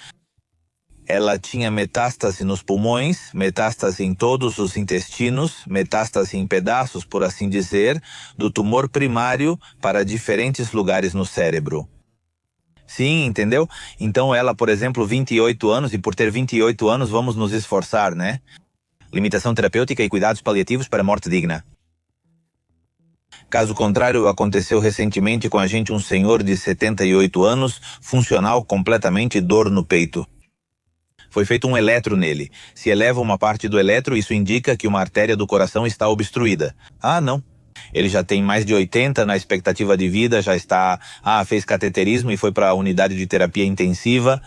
Ela tinha metástase nos pulmões, metástase em todos os intestinos, metástase em pedaços, por assim dizer, do tumor primário para diferentes lugares no cérebro. Sim, entendeu? Então ela, por exemplo, 28 anos, e por ter 28 anos vamos nos esforçar, né? Limitação terapêutica e cuidados paliativos para morte digna. Caso contrário, aconteceu recentemente com a gente um senhor de 78 anos, funcional completamente, dor no peito. Foi feito um eletro nele. Se eleva uma parte do eletro, isso indica que uma artéria do coração está obstruída. Ah, não. Ele já tem mais de 80 na expectativa de vida, já está... fez cateterismo e foi para a unidade de terapia intensiva.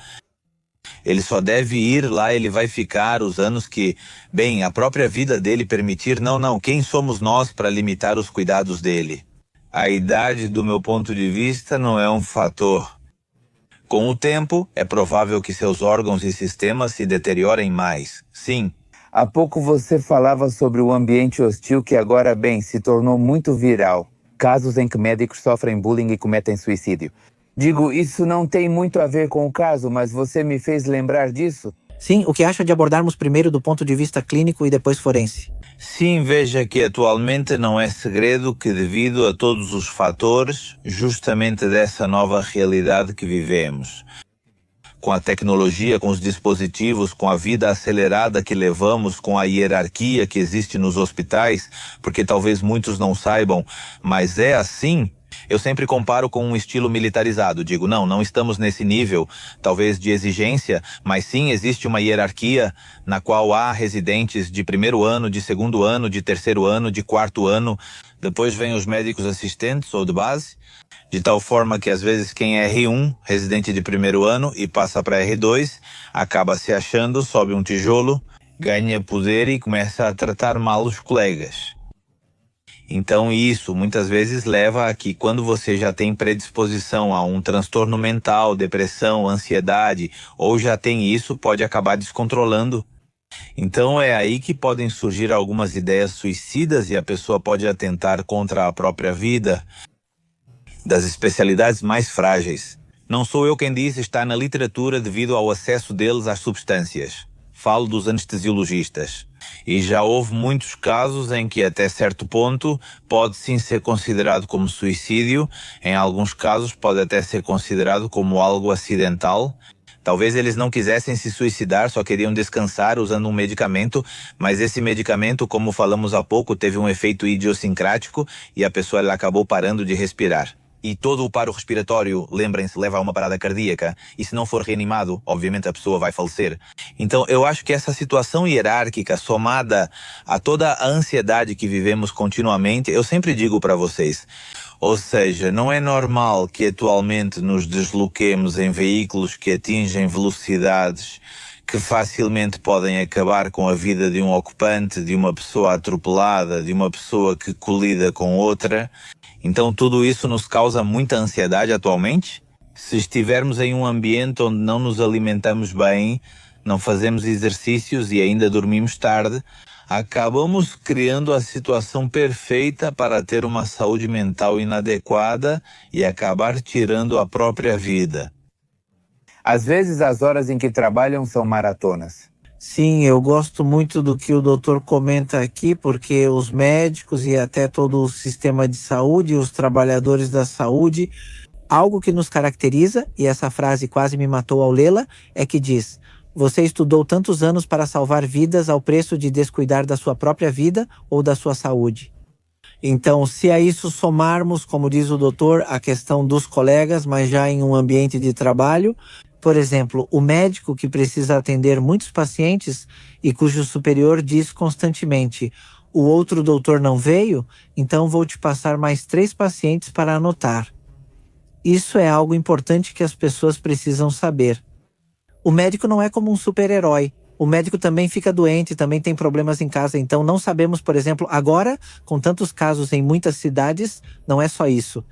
Ele só deve ir lá, ele vai ficar os anos que, bem, a própria vida dele permitir. Não, quem somos nós para limitar os cuidados dele? A idade, do meu ponto de vista, não é um fator. Com o tempo, é provável que seus órgãos e sistemas se deteriorem mais. Sim. Há pouco você falava sobre o ambiente hostil que agora, bem, se tornou muito viral. Casos em que médicos sofrem bullying e cometem suicídio. Digo, isso não tem muito a ver com o caso, mas você me fez lembrar disso. Sim, o que acha de abordarmos primeiro do ponto de vista clínico e depois forense? Sim, veja que atualmente não é segredo que, devido a todos os fatores, justamente dessa nova realidade que vivemos, com a tecnologia, com os dispositivos, com a vida acelerada que levamos, com a hierarquia que existe nos hospitais, porque talvez muitos não saibam, mas é assim. Eu sempre comparo com um estilo militarizado. Digo, não estamos nesse nível, talvez de exigência, mas sim existe uma hierarquia na qual há residentes de primeiro ano, de segundo ano, de terceiro ano, de quarto ano. Depois vem os médicos assistentes ou de base, de tal forma que às vezes quem é R1, residente de primeiro ano, e passa para R2, acaba se achando, sobe um tijolo, ganha poder e começa a tratar mal os colegas. Então isso muitas vezes leva a que, quando você já tem predisposição a um transtorno mental, depressão, ansiedade, ou já tem isso, pode acabar descontrolando. Então é aí que podem surgir algumas ideias suicidas e a pessoa pode atentar contra a própria vida. Das especialidades mais frágeis. Não sou eu quem diz, está na literatura devido ao acesso deles às substâncias. Falo dos anestesiologistas. E já houve muitos casos em que, até certo ponto, pode sim ser considerado como suicídio. Em alguns casos pode até ser considerado como algo acidental. Talvez eles não quisessem se suicidar, só queriam descansar usando um medicamento, mas esse medicamento, como falamos há pouco, teve um efeito idiosincrático e a pessoa ela acabou parando de respirar. E todo o paro respiratório, lembrem-se, leva a uma parada cardíaca, e se não for reanimado, obviamente a pessoa vai falecer. Então eu acho que essa situação hierárquica, somada a toda a ansiedade que vivemos continuamente, eu sempre digo para vocês, ou seja, não é normal que atualmente nos desloquemos em veículos que atingem velocidades que facilmente podem acabar com a vida de um ocupante, de uma pessoa atropelada, de uma pessoa que colida com outra. Então tudo isso nos causa muita ansiedade atualmente. Se estivermos em um ambiente onde não nos alimentamos bem, não fazemos exercícios e ainda dormimos tarde, acabamos criando a situação perfeita para ter uma saúde mental inadequada e acabar tirando a própria vida. Às vezes as horas em que trabalham são maratonas. Sim, eu gosto muito do que o doutor comenta aqui, porque os médicos e até todo o sistema de saúde, os trabalhadores da saúde, algo que nos caracteriza, e essa frase quase me matou ao lê-la, é que diz: você estudou tantos anos para salvar vidas ao preço de descuidar da sua própria vida ou da sua saúde. Então, se a isso somarmos, como diz o doutor, a questão dos colegas, mas já em um ambiente de trabalho, por exemplo, o médico que precisa atender muitos pacientes e cujo superior diz constantemente: O outro doutor não veio, então vou te passar mais 3 pacientes para anotar. Isso é algo importante que as pessoas precisam saber. O médico não é como um super-herói. O médico também fica doente, também tem problemas em casa. Então não sabemos, por exemplo, agora, com tantos casos em muitas cidades, não é só isso.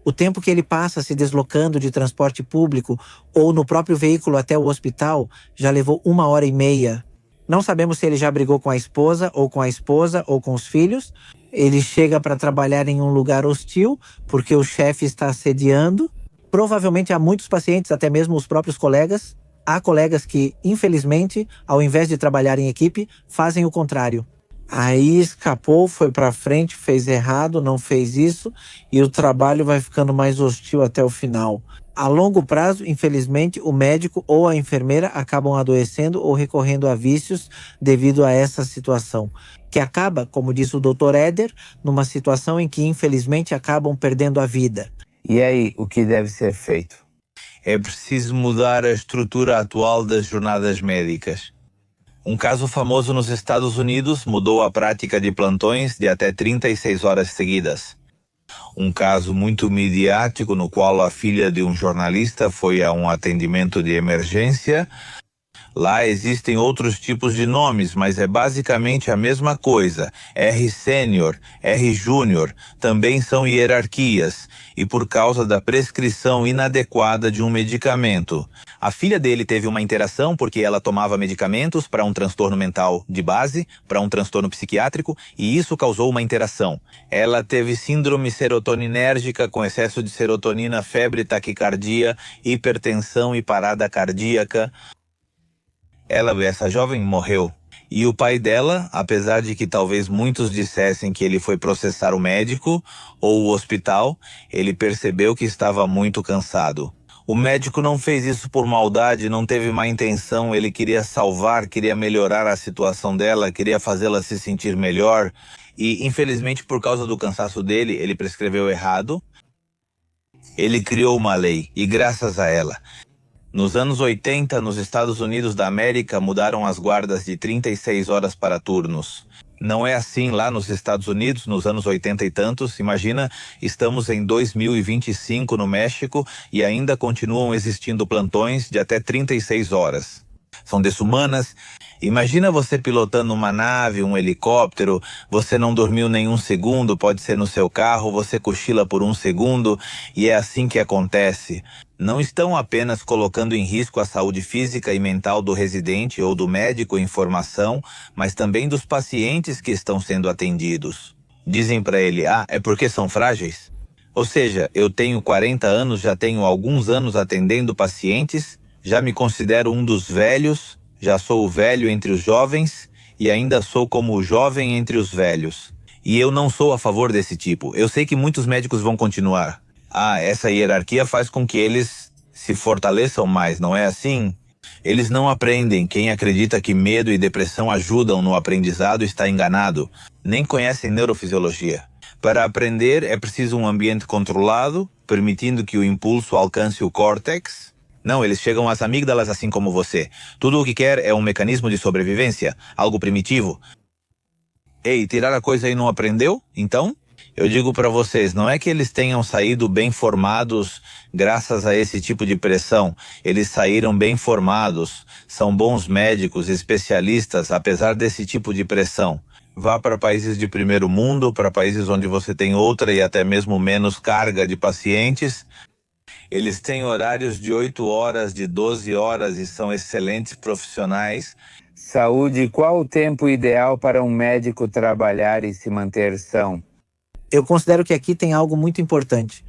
O tempo que ele passa se deslocando de transporte público ou no próprio veículo até o hospital já levou 1h30. Não sabemos se ele já brigou com a esposa ou com os filhos. Ele chega para trabalhar em um lugar hostil porque o chefe está assediando. Provavelmente há muitos pacientes, até mesmo os próprios colegas. Há colegas que, infelizmente, ao invés de trabalhar em equipe, fazem o contrário. Aí escapou, foi para frente, fez errado, não fez isso e o trabalho vai ficando mais hostil até o final. A longo prazo, infelizmente, o médico ou a enfermeira acabam adoecendo ou recorrendo a vícios devido a essa situação, que acaba, como disse o Dr. Éder, numa situação em que infelizmente acabam perdendo a vida. E aí, o que deve ser feito? É preciso mudar a estrutura atual das jornadas médicas. Um caso famoso nos Estados Unidos mudou a prática de plantões de até 36 horas seguidas. Um caso muito midiático no qual a filha de um jornalista foi a um atendimento de emergência. Lá existem outros tipos de nomes, mas é basicamente a mesma coisa. R sênior, R júnior, também são hierarquias, e por causa da prescrição inadequada de um medicamento. A filha dele teve uma interação porque ela tomava medicamentos para um transtorno mental de base, para um transtorno psiquiátrico, e isso causou uma interação. Ela teve síndrome serotoninérgica com excesso de serotonina, febre, taquicardia, hipertensão e parada cardíaca. Essa jovem morreu. E o pai dela, apesar de que talvez muitos dissessem que ele foi processar o médico ou o hospital, ele percebeu que estava muito cansado. O médico não fez isso por maldade, não teve má intenção, ele queria salvar, queria melhorar a situação dela, queria fazê-la se sentir melhor. E, infelizmente, por causa do cansaço dele, ele prescreveu errado. Ele criou uma lei, e graças a ela. Nos anos 80, nos Estados Unidos da América, mudaram as guardas de 36 horas para turnos. Não é assim lá nos Estados Unidos, nos anos 80 e tantos. Imagina, estamos em 2025 no México e ainda continuam existindo plantões de até 36 horas. São desumanas. Imagina você pilotando uma nave, um helicóptero, você não dormiu nenhum segundo, pode ser no seu carro, você cochila por 1 segundo e é assim que acontece. Não estão apenas colocando em risco a saúde física e mental do residente ou do médico em formação, mas também dos pacientes que estão sendo atendidos. Dizem para ele, é porque são frágeis? Ou seja, eu tenho 40 anos, já tenho alguns anos atendendo pacientes, já me considero um dos velhos, já sou o velho entre os jovens e ainda sou como o jovem entre os velhos. E eu não sou a favor desse tipo. Eu sei que muitos médicos vão continuar. Essa hierarquia faz com que eles se fortaleçam mais, não é assim? Eles não aprendem. Quem acredita que medo e depressão ajudam no aprendizado está enganado. Nem conhecem neurofisiologia. Para aprender é preciso um ambiente controlado, permitindo que o impulso alcance o córtex. Não, eles chegam às amígdalas assim como você. Tudo o que quer é um mecanismo de sobrevivência, algo primitivo. Ei, tirar a coisa e não aprendeu? Então? Eu digo para vocês, não é que eles tenham saído bem formados graças a esse tipo de pressão. Eles saíram bem formados, são bons médicos, especialistas, apesar desse tipo de pressão. Vá para países de primeiro mundo, para países onde você tem outra e até mesmo menos carga de pacientes. Eles têm horários de 8 horas, de 12 horas e são excelentes profissionais. Saúde, qual o tempo ideal para um médico trabalhar e se manter são? Eu considero que aqui tem algo muito importante.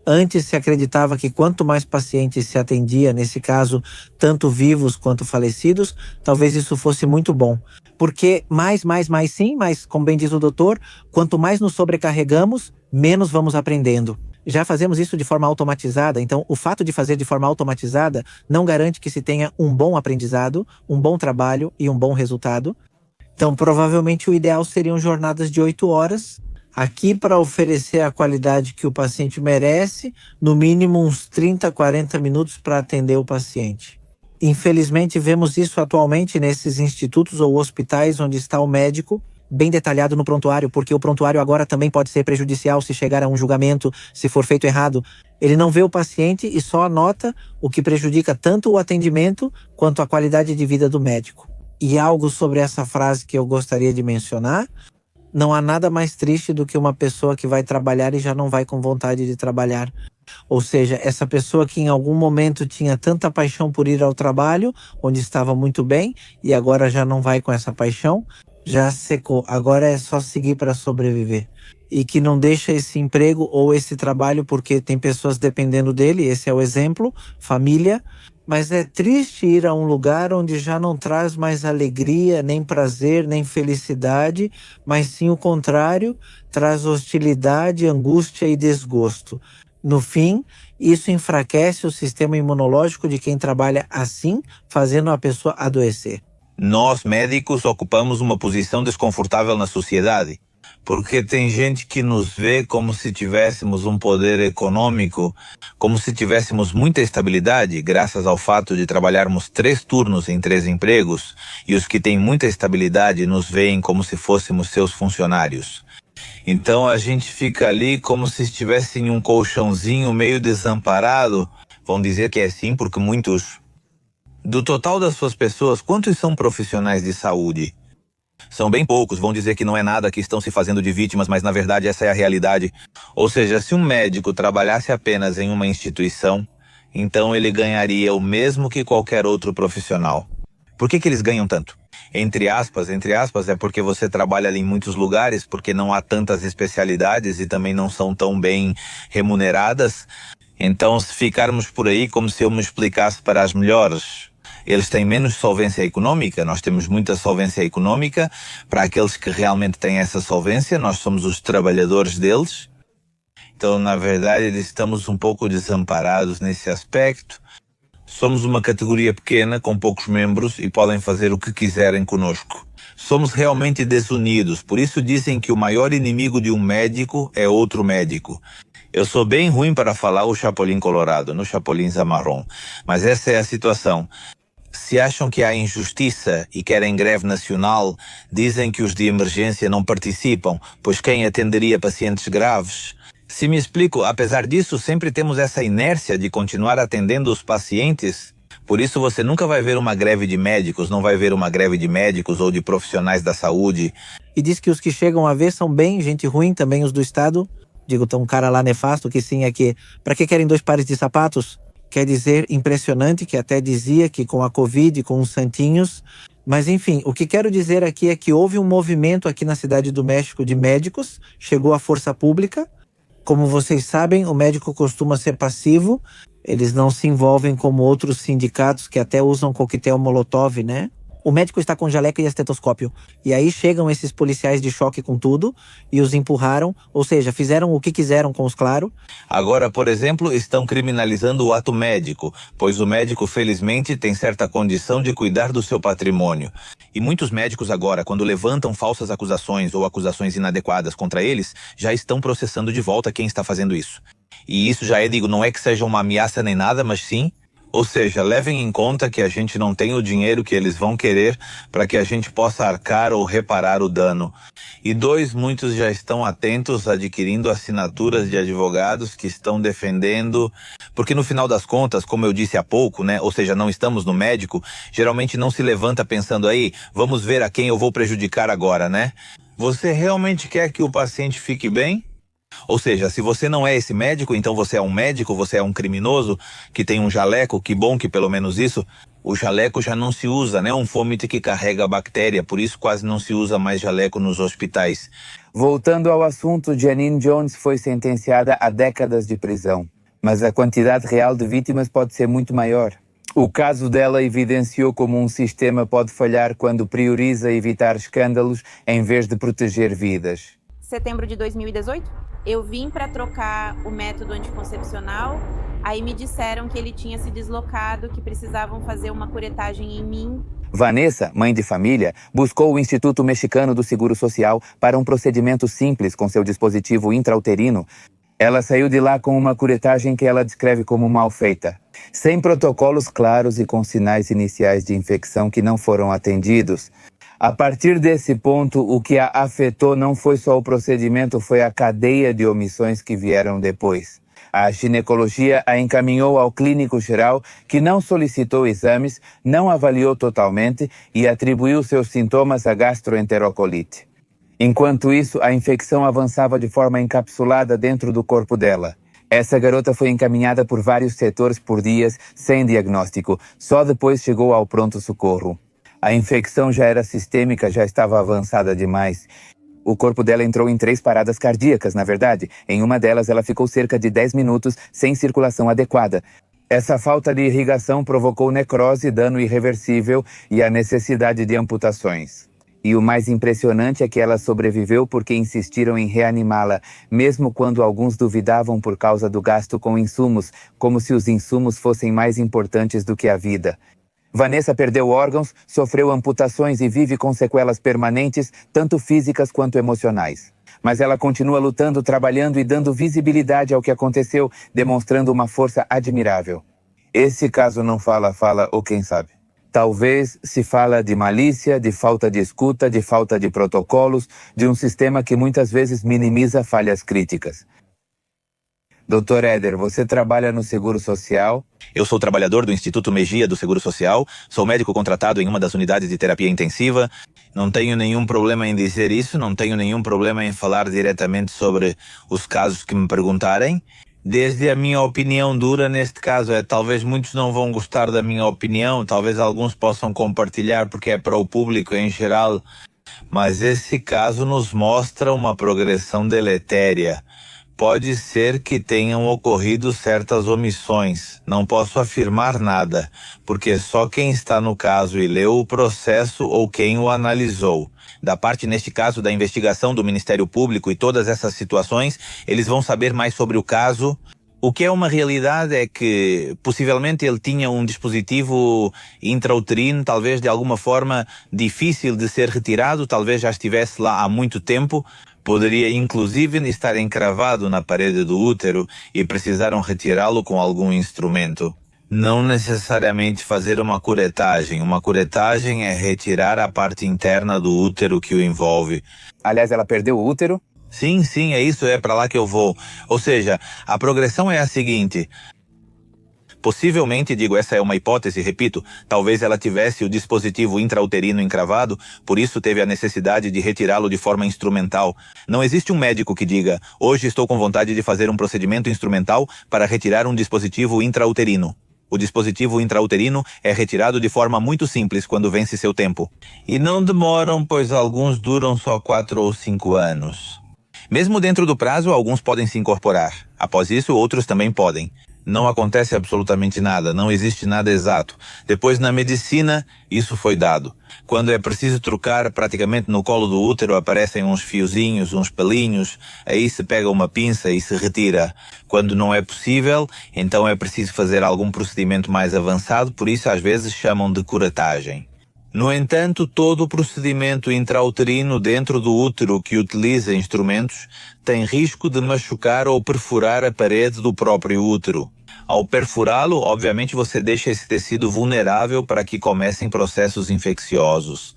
Antes se acreditava que quanto mais pacientes se atendia, nesse caso, tanto vivos quanto falecidos, talvez isso fosse muito bom. Porque mais sim, mas como bem diz o doutor, quanto mais nos sobrecarregamos, menos vamos aprendendo. Já fazemos isso de forma automatizada, então o fato de fazer de forma automatizada não garante que se tenha um bom aprendizado, um bom trabalho e um bom resultado. Então provavelmente o ideal seriam jornadas de 8 horas, aqui para oferecer a qualidade que o paciente merece, no mínimo uns 30, 40 minutos para atender o paciente. Infelizmente vemos isso atualmente nesses institutos ou hospitais onde está o médico, bem detalhado no prontuário, porque o prontuário agora também pode ser prejudicial se chegar a um julgamento, se for feito errado. Ele não vê o paciente e só anota o que prejudica tanto o atendimento quanto a qualidade de vida do médico. E algo sobre essa frase que eu gostaria de mencionar: não há nada mais triste do que uma pessoa que vai trabalhar e já não vai com vontade de trabalhar. Ou seja, essa pessoa que em algum momento tinha tanta paixão por ir ao trabalho, onde estava muito bem, e agora já não vai com essa paixão, já secou. Agora é só seguir para sobreviver. E que não deixa esse emprego ou esse trabalho porque tem pessoas dependendo dele, esse é o exemplo, família. Mas é triste ir a um lugar onde já não traz mais alegria, nem prazer, nem felicidade, mas sim o contrário, traz hostilidade, angústia e desgosto. No fim, isso enfraquece o sistema imunológico de quem trabalha assim, fazendo a pessoa adoecer. Nós, médicos, ocupamos uma posição desconfortável na sociedade, porque tem gente que nos vê como se tivéssemos um poder econômico, como se tivéssemos muita estabilidade, graças ao fato de trabalharmos 3 turnos em 3 empregos, e os que têm muita estabilidade nos veem como se fôssemos seus funcionários. Então a gente fica ali como se estivesse em um colchãozinho meio desamparado. Vão dizer que é assim porque muitos... Do total das suas pessoas, quantos são profissionais de saúde? São bem poucos, vão dizer que não é nada, que estão se fazendo de vítimas, mas na verdade essa é a realidade. Ou seja, se um médico trabalhasse apenas em uma instituição, então ele ganharia o mesmo que qualquer outro profissional. Por que eles ganham tanto? Entre aspas, é porque você trabalha ali em muitos lugares, porque não há tantas especialidades e também não são tão bem remuneradas. Então, se ficarmos por aí como se eu me explicasse para as melhores, eles têm menos solvência econômica, nós temos muita solvência econômica. Para aqueles que realmente têm essa solvência, nós somos os trabalhadores deles. Então, na verdade, estamos um pouco desamparados nesse aspecto. Somos uma categoria pequena, com poucos membros, e podem fazer o que quiserem conosco. Somos realmente desunidos, por isso dizem que o maior inimigo de um médico é outro médico. Eu sou bem ruim para falar o Chapolin Colorado, no Chapolin Zamarron, mas essa é a situação. Se acham que há injustiça e querem greve nacional, dizem que os de emergência não participam, pois quem atenderia pacientes graves? Se me explico, apesar disso, sempre temos essa inércia de continuar atendendo os pacientes. Por isso você nunca vai ver uma greve de médicos, não vai ver uma greve de médicos ou de profissionais da saúde. E diz que os que chegam a ver são bem gente ruim, também os do Estado. Digo, tem um cara lá nefasto que sim, é que... Pra que querem 2 pares de sapatos? Quer dizer, impressionante, que até dizia que com a Covid, com os santinhos... Mas enfim, o que quero dizer aqui é que houve um movimento aqui na Cidade do México de médicos, chegou a força pública. Como vocês sabem, o médico costuma ser passivo, eles não se envolvem como outros sindicatos que até usam coquetel Molotov, né? O médico está com jaleco e estetoscópio. E aí chegam esses policiais de choque com tudo e os empurraram, ou seja, fizeram o que quiseram com os claro. Agora, por exemplo, estão criminalizando o ato médico, pois o médico, felizmente, tem certa condição de cuidar do seu patrimônio. E muitos médicos agora, quando levantam falsas acusações ou acusações inadequadas contra eles, já estão processando de volta quem está fazendo isso. E isso já digo, não é que seja uma ameaça nem nada, mas sim... Ou seja, levem em conta que a gente não tem o dinheiro que eles vão querer para que a gente possa arcar ou reparar o dano. E 2, muitos já estão atentos, adquirindo assinaturas de advogados que estão defendendo, porque no final das contas, como eu disse há pouco, né, ou seja, não estamos no médico, geralmente não se levanta pensando aí, vamos ver a quem eu vou prejudicar agora, né? Você realmente quer que o paciente fique bem? Ou seja, se você não é esse médico, então você é um médico, você é um criminoso que tem um jaleco, que bom que pelo menos isso. O jaleco já não se usa, né? Um fômite que carrega a bactéria, por isso quase não se usa mais jaleco nos hospitais. Voltando ao assunto, Janine Jones foi sentenciada a décadas de prisão, mas a quantidade real de vítimas pode ser muito maior. O caso dela evidenciou como um sistema pode falhar quando prioriza evitar escândalos em vez de proteger vidas. Setembro de 2018, eu vim para trocar o método anticoncepcional, aí me disseram que ele tinha se deslocado, que precisavam fazer uma curetagem em mim. Vanessa, mãe de família, buscou o Instituto Mexicano do Seguro Social para um procedimento simples com seu dispositivo intrauterino. Ela saiu de lá com uma curetagem que ela descreve como mal feita, sem protocolos claros e com sinais iniciais de infecção que não foram atendidos. A partir desse ponto, o que a afetou não foi só o procedimento, foi a cadeia de omissões que vieram depois. A ginecologia a encaminhou ao clínico geral, que não solicitou exames, não avaliou totalmente e atribuiu seus sintomas à gastroenterocolite. Enquanto isso, a infecção avançava de forma encapsulada dentro do corpo dela. Essa garota foi encaminhada por vários setores por dias, sem diagnóstico. Só depois chegou ao pronto-socorro. A infecção já era sistêmica, já estava avançada demais. O corpo dela entrou em 3 paradas cardíacas, na verdade. Em uma delas, ela ficou cerca de 10 minutos sem circulação adequada. Essa falta de irrigação provocou necrose, dano irreversível e a necessidade de amputações. E o mais impressionante é que ela sobreviveu porque insistiram em reanimá-la, mesmo quando alguns duvidavam por causa do gasto com insumos, como se os insumos fossem mais importantes do que a vida. Vanessa perdeu órgãos, sofreu amputações e vive com sequelas permanentes, tanto físicas quanto emocionais. Mas ela continua lutando, trabalhando e dando visibilidade ao que aconteceu, demonstrando uma força admirável. Esse caso não fala ou quem sabe? Talvez se fala de malícia, de falta de escuta, de falta de protocolos, de um sistema que muitas vezes minimiza falhas críticas. Dr. Éder, você trabalha no Seguro Social? Eu sou trabalhador do Instituto Mejia do Seguro Social, sou médico contratado em uma das unidades de terapia intensiva. Não tenho nenhum problema em dizer isso, não tenho nenhum problema em falar diretamente sobre os casos que me perguntarem. Desde a minha opinião dura neste caso, talvez muitos não vão gostar da minha opinião, talvez alguns possam compartilhar porque é para o público em geral, mas esse caso nos mostra uma progressão deletéria. Pode ser que tenham ocorrido certas omissões. Não posso afirmar nada, porque só quem está no caso e leu o processo ou quem o analisou. Da parte, neste caso, da investigação do Ministério Público e todas essas situações, eles vão saber mais sobre o caso. O que é uma realidade é que, possivelmente, ele tinha um dispositivo intrauterino, talvez de alguma forma difícil de ser retirado, talvez já estivesse lá há muito tempo. Poderia inclusive estar encravado na parede do útero e precisaram retirá-lo com algum instrumento. Não necessariamente fazer uma curetagem. Uma curetagem é retirar a parte interna do útero que o envolve. Aliás, ela perdeu o útero? Sim, é isso, é para lá que eu vou. Ou seja, a progressão é a seguinte. Possivelmente, essa é uma hipótese, repito, talvez ela tivesse o dispositivo intrauterino encravado, por isso teve a necessidade de retirá-lo de forma instrumental. Não existe um médico que diga, hoje estou com vontade de fazer um procedimento instrumental para retirar um dispositivo intrauterino. O dispositivo intrauterino é retirado de forma muito simples quando vence seu tempo. E não demoram, pois alguns duram só 4 ou 5 anos. Mesmo dentro do prazo, alguns podem se incorporar. Após isso, outros também podem. Não acontece absolutamente nada, não existe nada exato. Depois, na medicina, isso foi dado. Quando é preciso trocar, praticamente no colo do útero aparecem uns fiozinhos, uns pelinhos, aí se pega uma pinça e se retira. Quando não é possível, então é preciso fazer algum procedimento mais avançado, por isso às vezes chamam de curetagem. No entanto, todo o procedimento intrauterino dentro do útero que utiliza instrumentos tem risco de machucar ou perfurar a parede do próprio útero. Ao perfurá-lo, obviamente você deixa esse tecido vulnerável para que comecem processos infecciosos.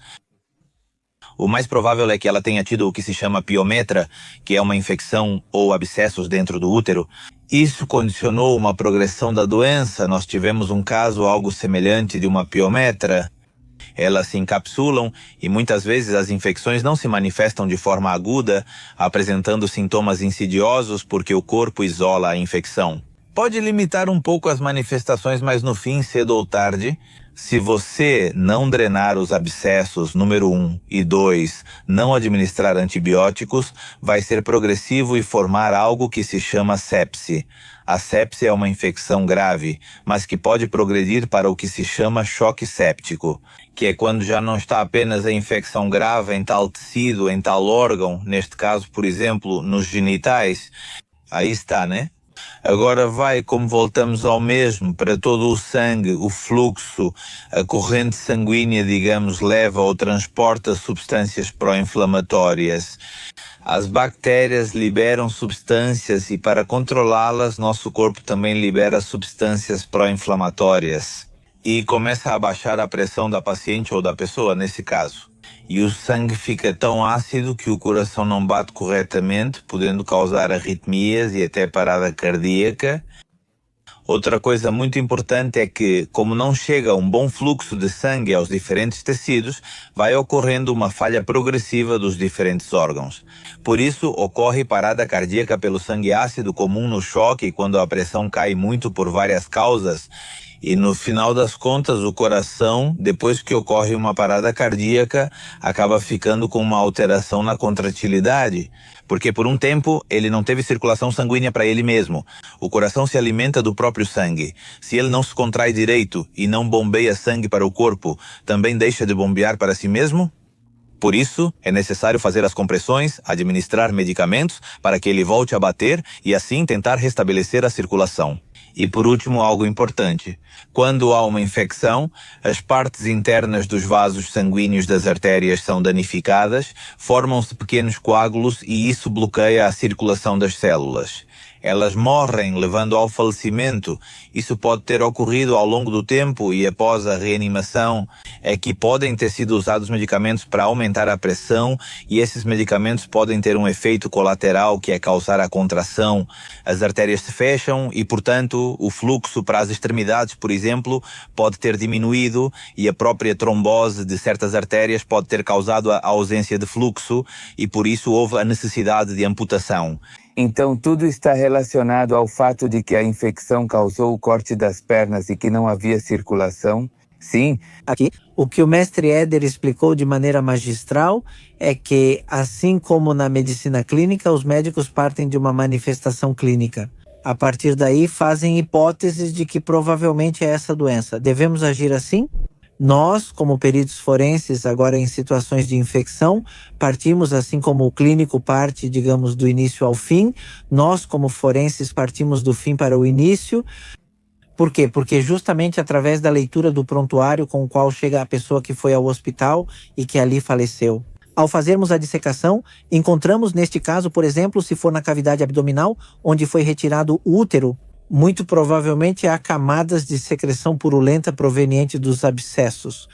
O mais provável é que ela tenha tido o que se chama piometra, que é uma infecção ou abscessos dentro do útero. Isso condicionou uma progressão da doença. Nós tivemos um caso algo semelhante de uma piometra. Elas se encapsulam e muitas vezes as infecções não se manifestam de forma aguda, apresentando sintomas insidiosos porque o corpo isola a infecção. Pode limitar um pouco as manifestações, mas no fim, cedo ou tarde, se você não drenar os abscessos, número 1, e 2, não administrar antibióticos, vai ser progressivo e formar algo que se chama sepse. A sepse é uma infecção grave, mas que pode progredir para o que se chama choque séptico, que é quando já não está apenas a infecção grave em tal tecido, em tal órgão, neste caso, por exemplo, nos genitais. Aí está, né? Agora como voltamos ao mesmo, para todo o sangue, o fluxo, a corrente sanguínea, digamos, leva ou transporta substâncias pró-inflamatórias. As bactérias liberam substâncias e para controlá-las, nosso corpo também libera substâncias pró-inflamatórias. E começa a baixar a pressão da paciente ou da pessoa, nesse caso. E o sangue fica tão ácido que o coração não bate corretamente, podendo causar arritmias e até parada cardíaca. Outra coisa muito importante é que, como não chega um bom fluxo de sangue aos diferentes tecidos, vai ocorrendo uma falha progressiva dos diferentes órgãos. Por isso, ocorre parada cardíaca pelo sangue ácido comum no choque, quando a pressão cai muito por várias causas. E no final das contas, o coração, depois que ocorre uma parada cardíaca, acaba ficando com uma alteração na contratilidade, porque por um tempo ele não teve circulação sanguínea para ele mesmo. O coração se alimenta do próprio sangue. Se ele não se contrai direito e não bombeia sangue para o corpo, também deixa de bombear para si mesmo? Por isso, é necessário fazer as compressões, administrar medicamentos para que ele volte a bater e assim tentar restabelecer a circulação. E por último, algo importante. Quando há uma infecção, as partes internas dos vasos sanguíneos das artérias são danificadas, formam-se pequenos coágulos e isso bloqueia a circulação das células. Elas morrem, levando ao falecimento. Isso pode ter ocorrido ao longo do tempo e após a reanimação. É que podem ter sido usados medicamentos para aumentar a pressão e esses medicamentos podem ter um efeito colateral que é causar a contração. As artérias se fecham e, portanto, o fluxo para as extremidades, por exemplo, pode ter diminuído e a própria trombose de certas artérias pode ter causado a ausência de fluxo e por isso houve a necessidade de amputação. Então, tudo está relacionado ao fato de que a infecção causou o corte das pernas e que não havia circulação? Sim. Aqui, o que o mestre Éder explicou de maneira magistral é que, assim como na medicina clínica, os médicos partem de uma manifestação clínica. A partir daí, fazem hipóteses de que provavelmente é essa doença. Devemos agir assim? Nós, como peritos forenses, agora em situações de infecção, partimos, assim como o clínico parte, digamos, do início ao fim. Nós, como forenses, partimos do fim para o início. Por quê? Porque justamente através da leitura do prontuário com o qual chega a pessoa que foi ao hospital e que ali faleceu. Ao fazermos a dissecação, encontramos neste caso, por exemplo, se for na cavidade abdominal, onde foi retirado o útero, muito provavelmente há camadas de secreção purulenta proveniente dos abscessos.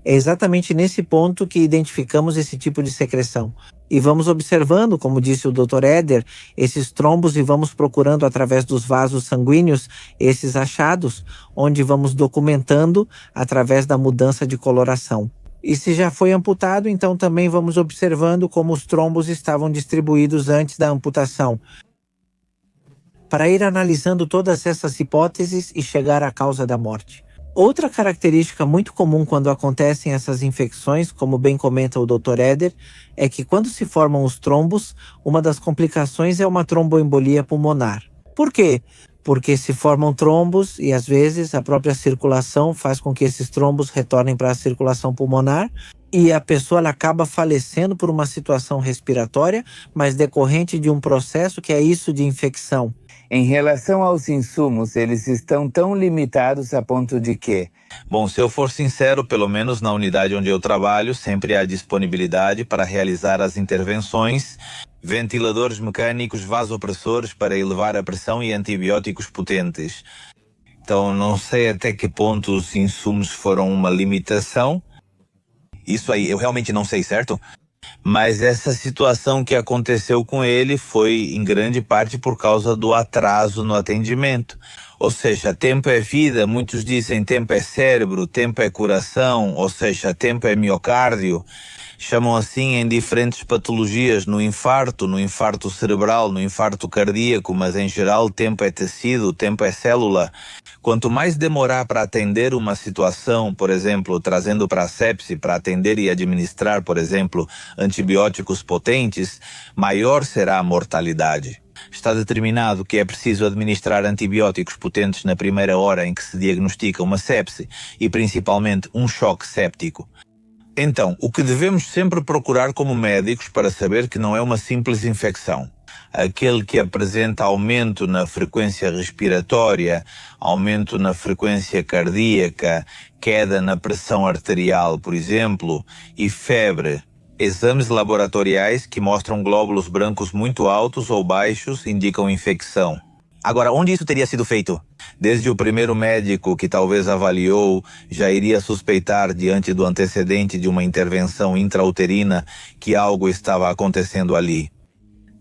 É exatamente nesse ponto que identificamos esse tipo de secreção. E vamos observando, como disse o Dr. Éder, esses trombos e vamos procurando através dos vasos sanguíneos esses achados, onde vamos documentando através da mudança de coloração. E se já foi amputado, então também vamos observando como os trombos estavam distribuídos antes da amputação, para ir analisando todas essas hipóteses e chegar à causa da morte. Outra característica muito comum quando acontecem essas infecções, como bem comenta o Dr. Éder, é que quando se formam os trombos, uma das complicações é uma tromboembolia pulmonar. Por quê? Porque se formam trombos e às vezes a própria circulação faz com que esses trombos retornem para a circulação pulmonar e a pessoa ela acaba falecendo por uma situação respiratória, mas decorrente de um processo que é isso de infecção. Em relação aos insumos, eles estão tão limitados a ponto de que? Bom, se eu for sincero, pelo menos na unidade onde eu trabalho, sempre há disponibilidade para realizar as intervenções, ventiladores mecânicos, vasopressores para elevar a pressão e antibióticos potentes. Então não sei até que ponto os insumos foram uma limitação. Isso aí eu realmente não sei, certo? Mas essa situação que aconteceu com ele foi em grande parte por causa do atraso no atendimento. Ou seja, tempo é vida, muitos dizem tempo é cérebro, tempo é coração, ou seja, tempo é miocárdio. Chamam assim em diferentes patologias, no infarto cerebral, no infarto cardíaco, mas em geral tempo é tecido, tempo é célula. Quanto mais demorar para atender uma situação, por exemplo, trazendo para a sepse, para atender e administrar, por exemplo, antibióticos potentes, maior será a mortalidade. Está determinado que é preciso administrar antibióticos potentes na primeira hora em que se diagnostica uma sepse e principalmente um choque séptico. Então, o que devemos sempre procurar como médicos para saber que não é uma simples infecção? Aquele que apresenta aumento na frequência respiratória, aumento na frequência cardíaca, queda na pressão arterial, por exemplo, e febre. Exames laboratoriais que mostram glóbulos brancos muito altos ou baixos indicam infecção. Agora, onde isso teria sido feito? Desde o primeiro médico que talvez avaliou, já iria suspeitar diante do antecedente de uma intervenção intrauterina que algo estava acontecendo ali.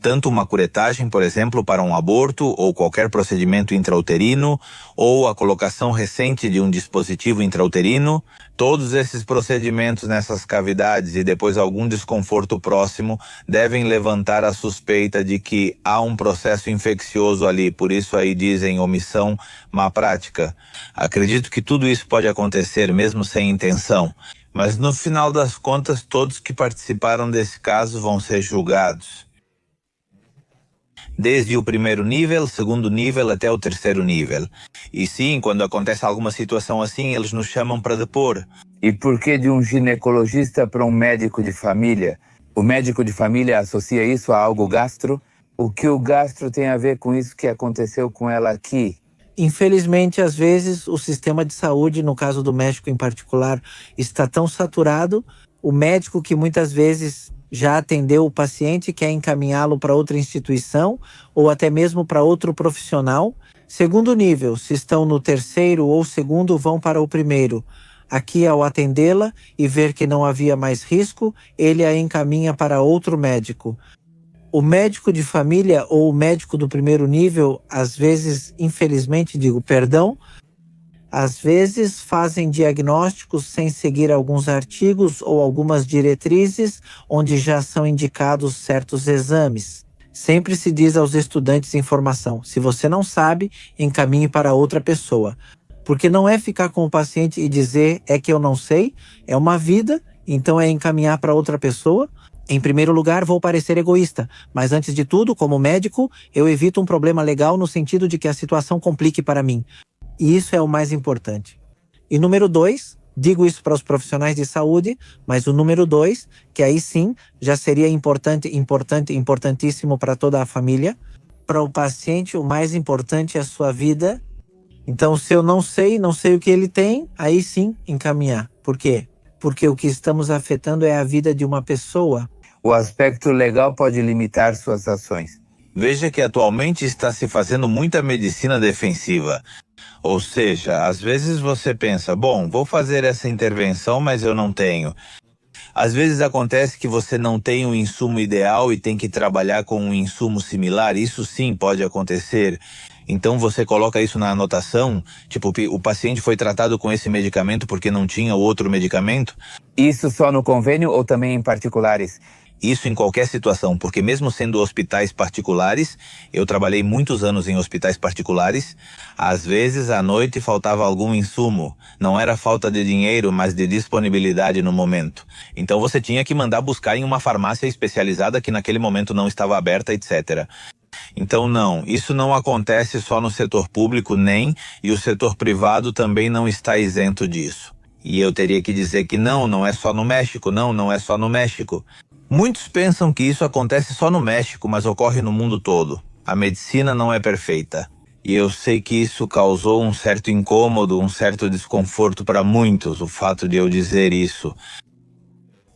Tanto uma curetagem, por exemplo, para um aborto ou qualquer procedimento intrauterino, ou a colocação recente de um dispositivo intrauterino, todos esses procedimentos nessas cavidades e depois algum desconforto próximo devem levantar a suspeita de que há um processo infeccioso ali, por isso aí dizem omissão, má prática. Acredito que tudo isso pode acontecer mesmo sem intenção, mas no final das contas todos que participaram desse caso vão ser julgados. Desde o primeiro nível, segundo nível até o terceiro nível. E sim, quando acontece alguma situação assim, eles nos chamam para depor. E por que de um ginecologista para um médico de família? O médico de família associa isso a algo gastro? O que o gastro tem a ver com isso que aconteceu com ela aqui? Infelizmente, às vezes, o sistema de saúde, no caso do México em particular, está tão saturado, o médico que muitas vezes já atendeu o paciente quer encaminhá-lo para outra instituição ou até mesmo para outro profissional. Segundo nível, se estão no terceiro ou segundo, vão para o primeiro. Aqui, ao atendê-la e ver que não havia mais risco, ele a encaminha para outro médico. O médico de família ou o médico do primeiro nível, às vezes, infelizmente, às vezes fazem diagnósticos sem seguir alguns artigos ou algumas diretrizes onde já são indicados certos exames. Sempre se diz aos estudantes em formação, se você não sabe, encaminhe para outra pessoa. Porque não é ficar com o paciente e dizer é que eu não sei, é uma vida, então é encaminhar para outra pessoa. Em primeiro lugar, vou parecer egoísta, mas antes de tudo, como médico, eu evito um problema legal no sentido de que a situação complique para mim. E isso é o mais importante. E número 2, digo isso para os profissionais de saúde, mas o número 2, que aí sim já seria importantíssimo para toda a família. Para o paciente, o mais importante é a sua vida. Então, se eu não sei o que ele tem, aí sim encaminhar. Por quê? Porque o que estamos afetando é a vida de uma pessoa. O aspecto legal pode limitar suas ações. Veja que atualmente está se fazendo muita medicina defensiva. Ou seja, às vezes você pensa, bom, vou fazer essa intervenção, mas eu não tenho. Às vezes acontece que você não tem o insumo ideal e tem que trabalhar com um insumo similar. Isso sim pode acontecer. Então você coloca isso na anotação, tipo, o paciente foi tratado com esse medicamento porque não tinha outro medicamento. Isso só no convênio ou também em particulares? Isso em qualquer situação, porque mesmo sendo hospitais particulares, eu trabalhei muitos anos em hospitais particulares, às vezes à noite faltava algum insumo. Não era falta de dinheiro, mas de disponibilidade no momento. Então você tinha que mandar buscar em uma farmácia especializada que naquele momento não estava aberta, etc. Então não, isso não acontece só no setor público, e o setor privado também não está isento disso. E eu teria que dizer que não é só no México, não é só no México. Muitos pensam que isso acontece só no México, mas ocorre no mundo todo. A medicina não é perfeita. E eu sei que isso causou um certo incômodo, um certo desconforto para muitos, o fato de eu dizer isso.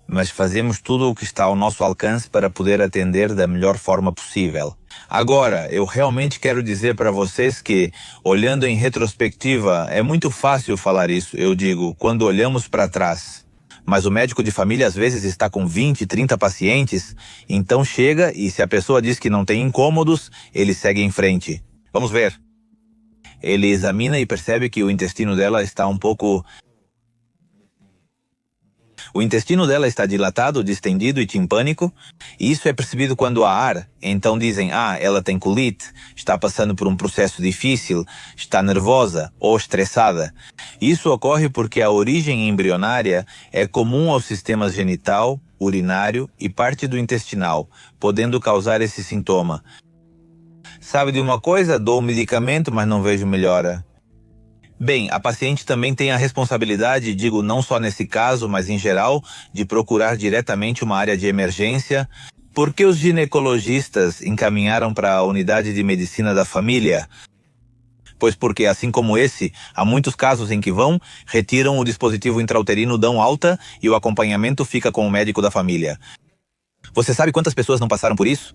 Mas fazemos tudo o que está ao nosso alcance para poder atender da melhor forma possível. Agora, eu realmente quero dizer para vocês que, olhando em retrospectiva, é muito fácil falar isso, eu digo, quando olhamos para trás. Mas o médico de família às vezes está com 20, 30 pacientes, então chega e se a pessoa diz que não tem incômodos, ele segue em frente. Vamos ver. Ele examina e percebe que o intestino dela está um pouco... O intestino dela está dilatado, distendido e timpânico, e isso é percebido quando há ar. Então dizem, ela tem colite, está passando por um processo difícil, está nervosa ou estressada. Isso ocorre porque a origem embrionária é comum aos sistemas genital, urinário e parte do intestinal, podendo causar esse sintoma. Sabe de uma coisa? Dou um medicamento, mas não vejo melhora. Bem, a paciente também tem a responsabilidade, digo não só nesse caso, mas em geral, de procurar diretamente uma área de emergência. Por que os ginecologistas encaminharam para a unidade de medicina da família? Pois porque, assim como esse, há muitos casos em que vão, retiram o dispositivo intrauterino, dão alta e o acompanhamento fica com o médico da família. Você sabe quantas pessoas não passaram por isso?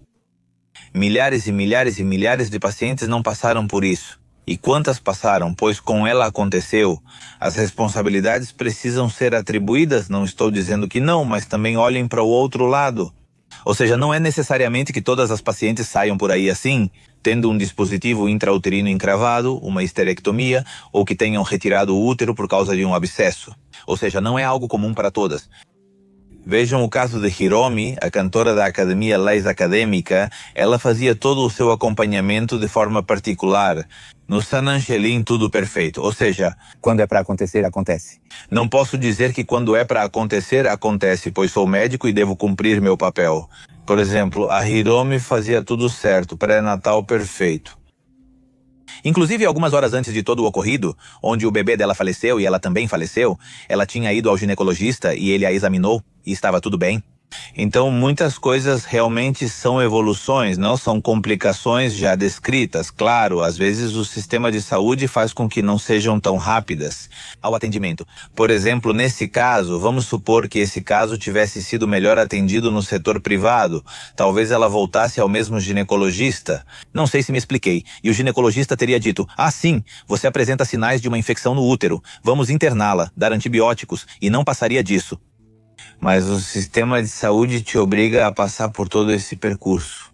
Milhares e milhares e milhares de pacientes não passaram por isso. E quantas passaram, pois com ela aconteceu. As responsabilidades precisam ser atribuídas, não estou dizendo que não, mas também olhem para o outro lado. Ou seja, não é necessariamente que todas as pacientes saiam por aí assim, tendo um dispositivo intrauterino encravado, uma histerectomia, ou que tenham retirado o útero por causa de um abscesso. Ou seja, não é algo comum para todas. Vejam o caso de Hiromi, a cantora da Academia Leis Acadêmica. Ela fazia todo o seu acompanhamento de forma particular. No San Angelin, tudo perfeito. Ou seja, Quando é para acontecer, acontece. não posso dizer que quando é para acontecer, acontece, pois sou médico e devo cumprir meu papel. Por exemplo, a Hiromi fazia tudo certo, pré-natal perfeito. Inclusive, algumas horas antes de todo o ocorrido, onde o bebê dela faleceu e ela também faleceu, ela tinha ido ao ginecologista e ele a examinou e estava tudo bem. Então, muitas coisas realmente são evoluções, não são complicações já descritas. Claro, às vezes o sistema de saúde faz com que não sejam tão rápidas ao atendimento. Por exemplo, nesse caso, vamos supor que esse caso tivesse sido melhor atendido no setor privado. Talvez ela voltasse ao mesmo ginecologista. Não sei se me expliquei. E o ginecologista teria dito: ah, sim, você apresenta sinais de uma infecção no útero. Vamos interná-la, dar antibióticos, e não passaria disso. Mas o sistema de saúde te obriga a passar por todo esse percurso.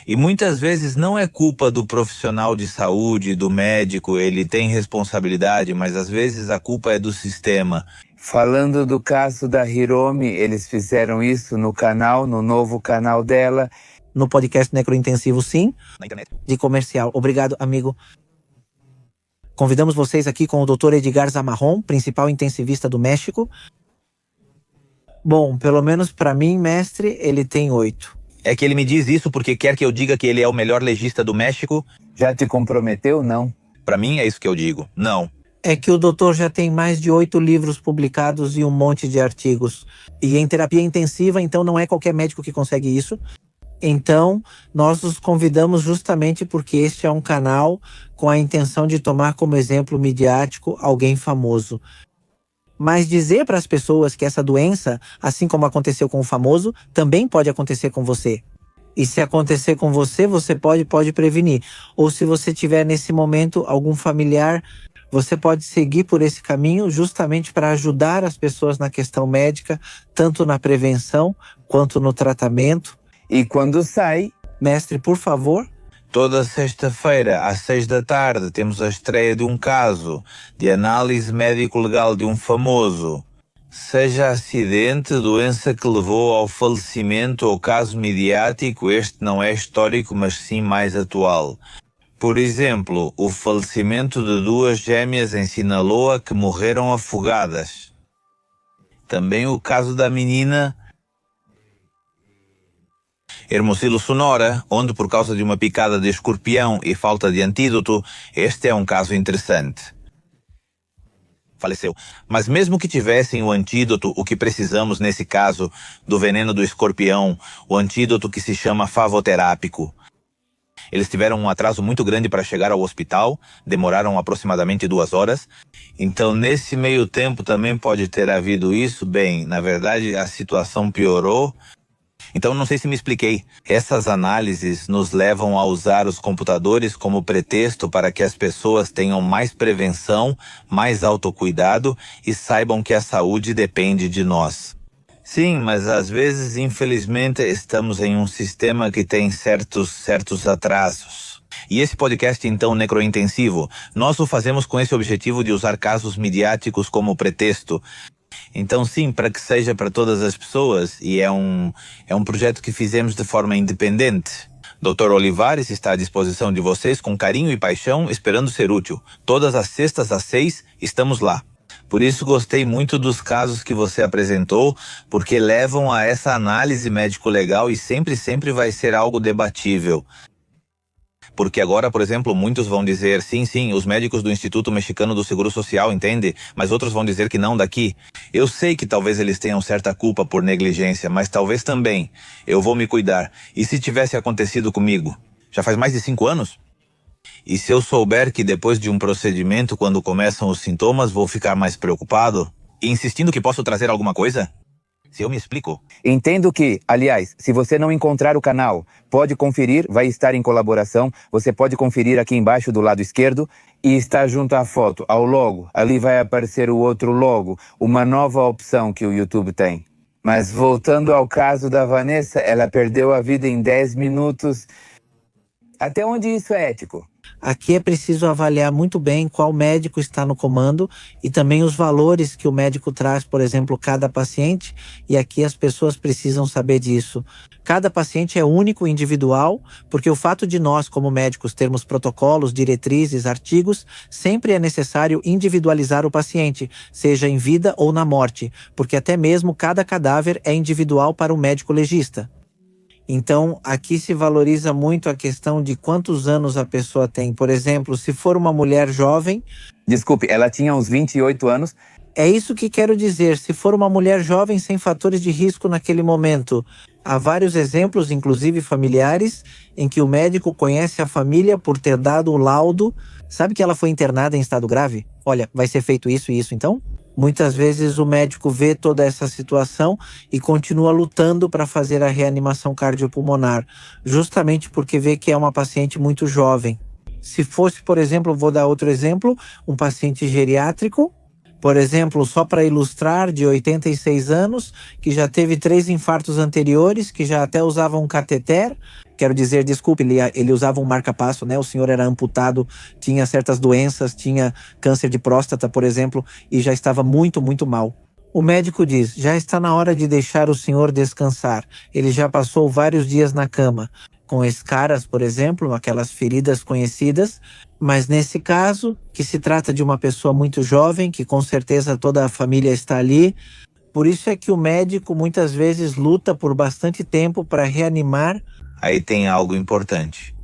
E muitas vezes não é culpa do profissional de saúde, do médico, ele tem responsabilidade, mas às vezes a culpa é do sistema. Falando do caso da Hiromi, eles fizeram isso no canal, no novo canal dela. No podcast Necrointensivo, sim. Na internet. De comercial. Obrigado, amigo. Convidamos vocês aqui com o Dr. Edgar Zamarron, principal intensivista do México. Bom, pelo menos para mim, mestre, ele tem 8. É que ele me diz isso porque quer que eu diga que ele é o melhor legista do México? Já te comprometeu, não? Para mim é isso que eu digo. Não. É que o doutor já tem mais de 8 livros publicados e um monte de artigos. E em terapia intensiva, então não é qualquer médico que consegue isso. Então, nós os convidamos justamente porque este é um canal com a intenção de tomar como exemplo midiático alguém famoso. Mas dizer para as pessoas que essa doença, assim como aconteceu com o famoso, também pode acontecer com você. E se acontecer com você, você pode prevenir. Ou se você tiver nesse momento algum familiar, você pode seguir por esse caminho justamente para ajudar as pessoas na questão médica, tanto na prevenção quanto no tratamento. E quando sai, Mestre, por favor. Toda sexta-feira, às 6 da tarde, temos a estreia de um caso de análise médico-legal de um famoso. Seja acidente, doença que levou ao falecimento ou caso midiático, este não é histórico, mas sim mais atual. Por exemplo, o falecimento de 2 gêmeas em Sinaloa que morreram afogadas. Também o caso da menina Hermosillo, Sonora, onde por causa de uma picada de escorpião e falta de antídoto, este é um caso interessante. Faleceu. Mas mesmo que tivessem o antídoto, o que precisamos nesse caso do veneno do escorpião, o antídoto que se chama favoterápico. Eles tiveram um atraso muito grande para chegar ao hospital, demoraram aproximadamente 2 horas. Então, nesse meio tempo também pode ter havido isso. Bem, na verdade, a situação piorou. Então, não sei se me expliquei. Essas análises nos levam a usar os computadores como pretexto para que as pessoas tenham mais prevenção, mais autocuidado e saibam que a saúde depende de nós. Sim, mas às vezes, infelizmente, estamos em um sistema que tem certos atrasos. E esse podcast, então, Necrointensivo, nós o fazemos com esse objetivo de usar casos midiáticos como pretexto. Então sim, para que seja para todas as pessoas, e é um projeto que fizemos de forma independente. Dr. Olivares está à disposição de vocês com carinho e paixão, esperando ser útil. Todas as sextas às 6 estamos lá. Por isso gostei muito dos casos que você apresentou, porque levam a essa análise médico-legal e sempre vai ser algo debatível. Porque agora, por exemplo, muitos vão dizer, sim, os médicos do Instituto Mexicano do Seguro Social, entende? Mas outros vão dizer que não daqui. Eu sei que talvez eles tenham certa culpa por negligência, mas talvez também. Eu vou me cuidar. E se tivesse acontecido comigo? Já faz mais de 5 anos? E se eu souber que depois de um procedimento, quando começam os sintomas, vou ficar mais preocupado? E insistindo que posso trazer alguma coisa? Se eu me explico. Entendo que, aliás, se você não encontrar o canal, pode conferir, vai estar em colaboração, você pode conferir aqui embaixo do lado esquerdo e está junto à foto, ao logo. Ali vai aparecer o outro logo, uma nova opção que o YouTube tem. Mas voltando ao caso da Vanessa, ela perdeu a vida em 10 minutos. Até onde isso é ético? Aqui é preciso avaliar muito bem qual médico está no comando e também os valores que o médico traz, por exemplo, cada paciente, e aqui as pessoas precisam saber disso. Cada paciente é único, individual, porque o fato de nós, como médicos, termos protocolos, diretrizes, artigos, sempre é necessário individualizar o paciente, seja em vida ou na morte, porque até mesmo cada cadáver é individual para o médico legista. Então, aqui se valoriza muito a questão de quantos anos a pessoa tem. Por exemplo, se for uma mulher jovem... Desculpe, ela tinha uns 28 anos. É isso que quero dizer. Se for uma mulher jovem sem fatores de risco naquele momento. Há vários exemplos, inclusive familiares, em que o médico conhece a família por ter dado o laudo. Sabe que ela foi internada em estado grave? Olha, vai ser feito isso e isso então? Muitas vezes o médico vê toda essa situação e continua lutando para fazer a reanimação cardiopulmonar, justamente porque vê que é uma paciente muito jovem. Se fosse, por exemplo, vou dar outro exemplo, um paciente geriátrico, por exemplo, só para ilustrar, de 86 anos, que já teve 3 infartos anteriores, que já até usava um cateter. Quero dizer, desculpe, ele usava um marca-passo, né? O senhor era amputado, tinha certas doenças, tinha câncer de próstata, por exemplo, e já estava muito, muito mal. O médico diz, já está na hora de deixar o senhor descansar. Ele já passou vários dias na cama, com escaras, por exemplo, aquelas feridas conhecidas, mas nesse caso, que se trata de uma pessoa muito jovem, que com certeza toda a família está ali, por isso é que o médico muitas vezes luta por bastante tempo para reanimar. Aí tem algo importante.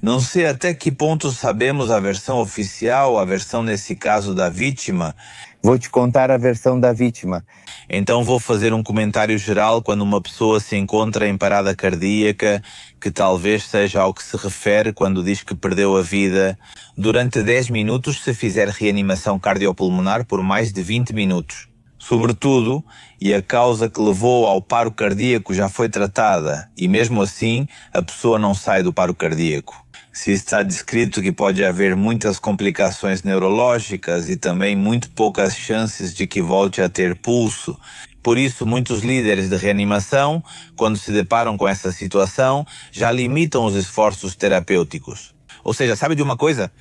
Não sei até que ponto sabemos a versão oficial, a versão nesse caso da vítima. Vou te contar a versão da vítima. Então vou fazer um comentário geral quando uma pessoa se encontra em parada cardíaca, que talvez seja ao que se refere quando diz que perdeu a vida durante 10 minutos se fizer reanimação cardiopulmonar por mais de 20 minutos. Sobretudo, e a causa que levou ao paro cardíaco já foi tratada, e mesmo assim a pessoa não sai do paro cardíaco. Se está descrito que pode haver muitas complicações neurológicas e também muito poucas chances de que volte a ter pulso. Por isso, muitos líderes de reanimação, quando se deparam com essa situação, já limitam os esforços terapêuticos. Ou seja, sabe de uma coisa?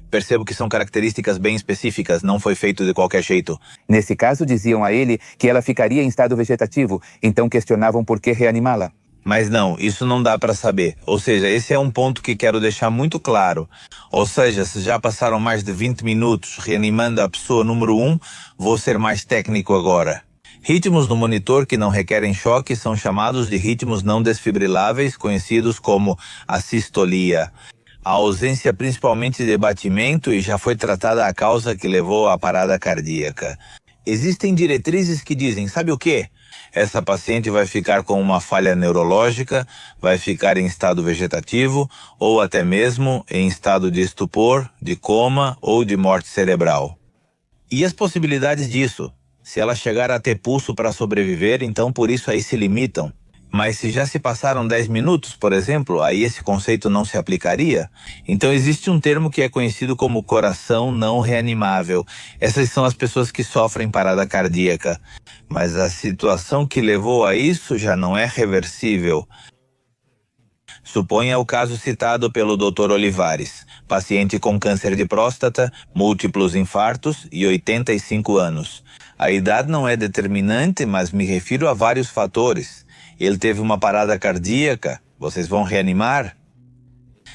Percebo que são características bem específicas, não foi feito de qualquer jeito. Nesse caso, diziam a ele que ela ficaria em estado vegetativo, então questionavam por que reanimá-la. Mas não, isso não dá para saber. Ou seja, esse é um ponto que quero deixar muito claro. Ou seja, se já passaram mais de 20 minutos reanimando a pessoa número 1, vou ser mais técnico agora. Ritmos no monitor que não requerem choque são chamados de ritmos não desfibriláveis, conhecidos como assistolia. A ausência principalmente de batimento e já foi tratada a causa que levou à parada cardíaca. Existem diretrizes que dizem, sabe o quê? Essa paciente vai ficar com uma falha neurológica, vai ficar em estado vegetativo ou até mesmo em estado de estupor, de coma ou de morte cerebral. E as possibilidades disso? Se ela chegar a ter pulso para sobreviver, então por isso aí se limitam. Mas se já se passaram 10 minutos, por exemplo, aí esse conceito não se aplicaria. Então existe um termo que é conhecido como coração não reanimável. Essas são as pessoas que sofrem parada cardíaca. Mas a situação que levou a isso já não é reversível. Suponha o caso citado pelo Dr. Olivares, paciente com câncer de próstata, múltiplos infartos e 85 anos. A idade não é determinante, mas me refiro a vários fatores. Ele teve uma parada cardíaca, vocês vão reanimar?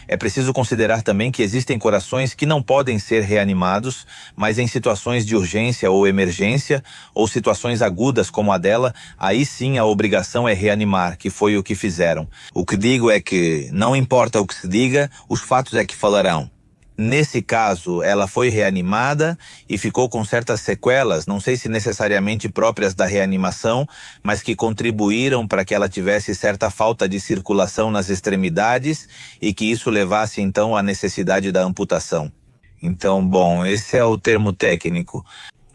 É preciso considerar também que existem corações que não podem ser reanimados, mas em situações de urgência ou emergência, ou situações agudas como a dela, aí sim a obrigação é reanimar, que foi o que fizeram. O que digo é que, não importa o que se diga, os fatos é que falarão. Nesse caso, ela foi reanimada e ficou com certas sequelas, não sei se necessariamente próprias da reanimação, mas que contribuíram para que ela tivesse certa falta de circulação nas extremidades e que isso levasse então à necessidade da amputação. Então, bom, esse é o termo técnico.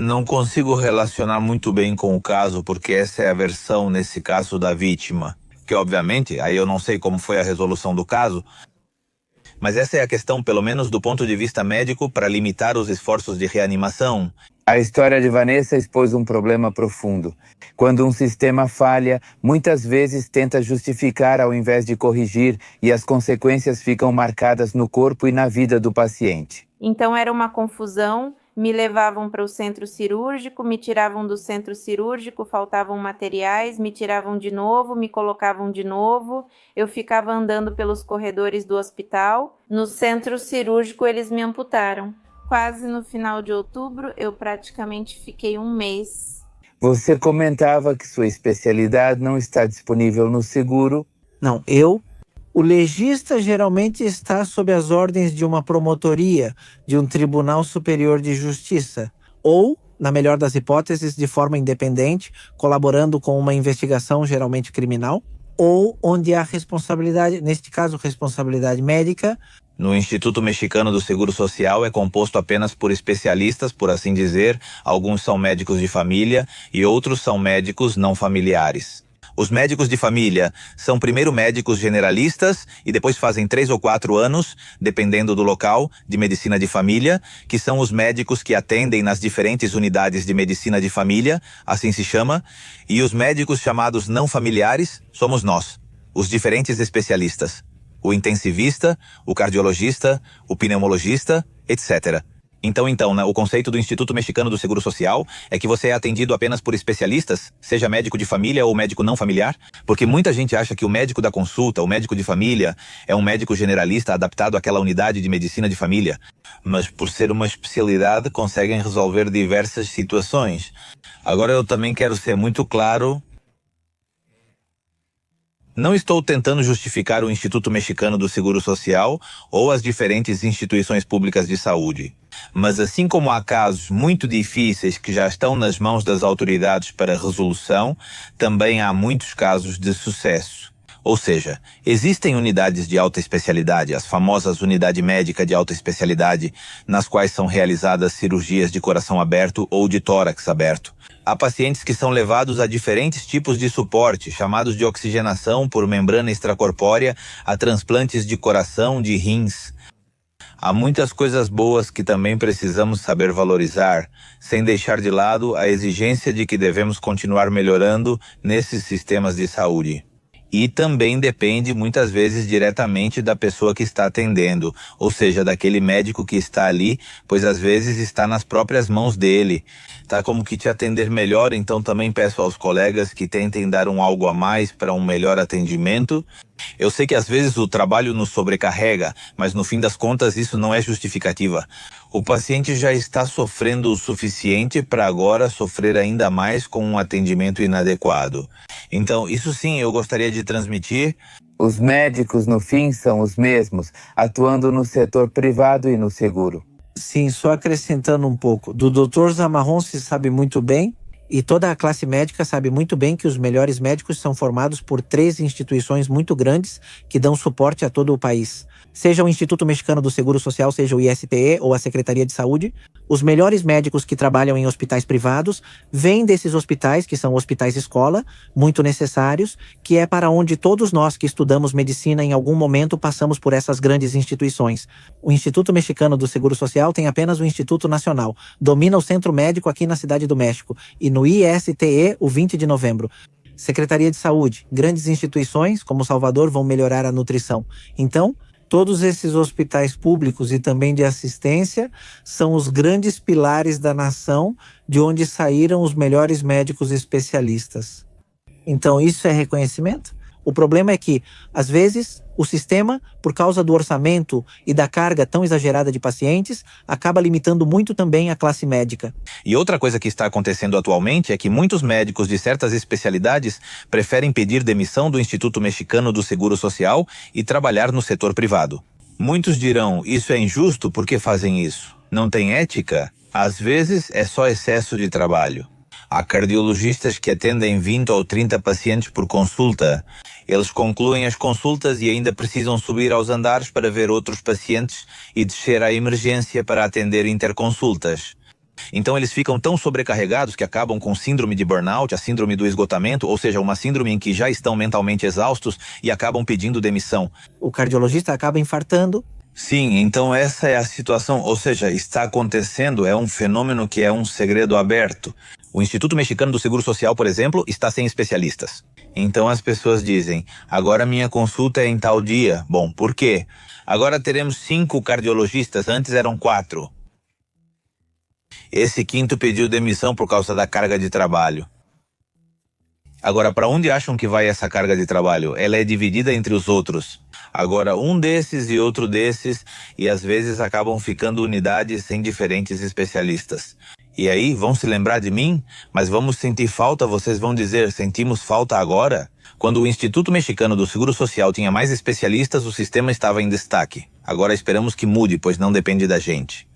Não consigo relacionar muito bem com o caso, porque essa é a versão, nesse caso, da vítima. Que, obviamente, aí eu não sei como foi a resolução do caso, mas essa é a questão, pelo menos do ponto de vista médico, para limitar os esforços de reanimação. A história de Vanessa expôs um problema profundo. Quando um sistema falha, muitas vezes tenta justificar ao invés de corrigir, e as consequências ficam marcadas no corpo e na vida do paciente. Então era uma confusão, me levavam para o centro cirúrgico, me tiravam do centro cirúrgico, faltavam materiais, me tiravam de novo, me colocavam de novo, eu ficava andando pelos corredores do hospital. No centro cirúrgico eles me amputaram. Quase no final de outubro, eu praticamente fiquei um mês. Você comentava que sua especialidade não está disponível no seguro. Não, o legista geralmente está sob as ordens de uma promotoria, de um tribunal superior de justiça, ou, na melhor das hipóteses, de forma independente, colaborando com uma investigação geralmente criminal, ou onde há responsabilidade, neste caso, responsabilidade médica. No Instituto Mexicano do Seguro Social é composto apenas por especialistas, por assim dizer. Alguns são médicos de família e outros são médicos não familiares. Os médicos de família são primeiro médicos generalistas e depois fazem 3 ou 4 anos, dependendo do local, de medicina de família, que são os médicos que atendem nas diferentes unidades de medicina de família, assim se chama, e os médicos chamados não familiares somos nós, os diferentes especialistas. O intensivista, o cardiologista, o pneumologista, etc. Então, né, o conceito do Instituto Mexicano do Seguro Social é que você é atendido apenas por especialistas, seja médico de família ou médico não familiar, porque muita gente acha que o médico da consulta, o médico de família, é um médico generalista adaptado àquela unidade de medicina de família. Mas por ser uma especialidade, conseguem resolver diversas situações. Agora eu também quero ser muito claro. Não estou tentando justificar o Instituto Mexicano do Seguro Social ou as diferentes instituições públicas de saúde. Mas assim como há casos muito difíceis que já estão nas mãos das autoridades para resolução, também há muitos casos de sucesso. Ou seja, existem unidades de alta especialidade, as famosas unidade médica de alta especialidade, nas quais são realizadas cirurgias de coração aberto ou de tórax aberto. Há pacientes que são levados a diferentes tipos de suporte, chamados de oxigenação por membrana extracorpórea, a transplantes de coração, de rins. Há muitas coisas boas que também precisamos saber valorizar, sem deixar de lado a exigência de que devemos continuar melhorando nesses sistemas de saúde. E também depende muitas vezes diretamente da pessoa que está atendendo, ou seja, daquele médico que está ali, pois às vezes está nas próprias mãos dele. Tá como que te atender melhor, então também peço aos colegas que tentem dar um algo a mais para um melhor atendimento. Eu sei que às vezes o trabalho nos sobrecarrega, mas no fim das contas isso não é justificativa. O paciente já está sofrendo o suficiente para agora sofrer ainda mais com um atendimento inadequado. Então, isso sim, eu gostaria de transmitir. Os médicos, no fim, são os mesmos, atuando no setor privado e no seguro. Sim, só acrescentando um pouco. Do Dr. Zamarron se sabe muito bem, e toda a classe médica sabe muito bem que os melhores médicos são formados por 3 instituições muito grandes que dão suporte a todo o país. Seja o Instituto Mexicano do Seguro Social, seja o ISTE ou a Secretaria de Saúde, os melhores médicos que trabalham em hospitais privados vêm desses hospitais, que são hospitais escola, muito necessários, que é para onde todos nós que estudamos medicina em algum momento passamos por essas grandes instituições. O Instituto Mexicano do Seguro Social tem apenas o Instituto Nacional, domina o Centro Médico aqui na Cidade do México, e no ISTE, o 20 de novembro. Secretaria de Saúde, grandes instituições como Salvador vão melhorar a nutrição. Então, todos esses hospitais públicos e também de assistência são os grandes pilares da nação, de onde saíram os melhores médicos especialistas. Então, isso é reconhecimento? O problema é que, às vezes, o sistema, por causa do orçamento e da carga tão exagerada de pacientes, acaba limitando muito também a classe médica. E outra coisa que está acontecendo atualmente é que muitos médicos de certas especialidades preferem pedir demissão do Instituto Mexicano do Seguro Social e trabalhar no setor privado. Muitos dirão, isso é injusto, por que fazem isso? Não tem ética? Às vezes é só excesso de trabalho. Há cardiologistas que atendem 20 ou 30 pacientes por consulta. Eles concluem as consultas e ainda precisam subir aos andares para ver outros pacientes e descer à emergência para atender interconsultas. Então eles ficam tão sobrecarregados que acabam com síndrome de burnout, a síndrome do esgotamento, ou seja, uma síndrome em que já estão mentalmente exaustos e acabam pedindo demissão. O cardiologista acaba infartando. Sim, então essa é a situação, ou seja, está acontecendo, é um fenômeno que é um segredo aberto. O Instituto Mexicano do Seguro Social, por exemplo, está sem especialistas. Então as pessoas dizem, agora minha consulta é em tal dia. Bom, por quê? Agora teremos 5 cardiologistas, antes eram 4. Esse 5º pediu demissão por causa da carga de trabalho. Agora, para onde acham que vai essa carga de trabalho? Ela é dividida entre os outros. Agora, um desses e outro desses, e às vezes acabam ficando unidades sem diferentes especialistas. E aí, vão se lembrar de mim? Mas vamos sentir falta? Vocês vão dizer, sentimos falta agora? Quando o Instituto Mexicano do Seguro Social tinha mais especialistas, o sistema estava em destaque. Agora esperamos que mude, pois não depende da gente.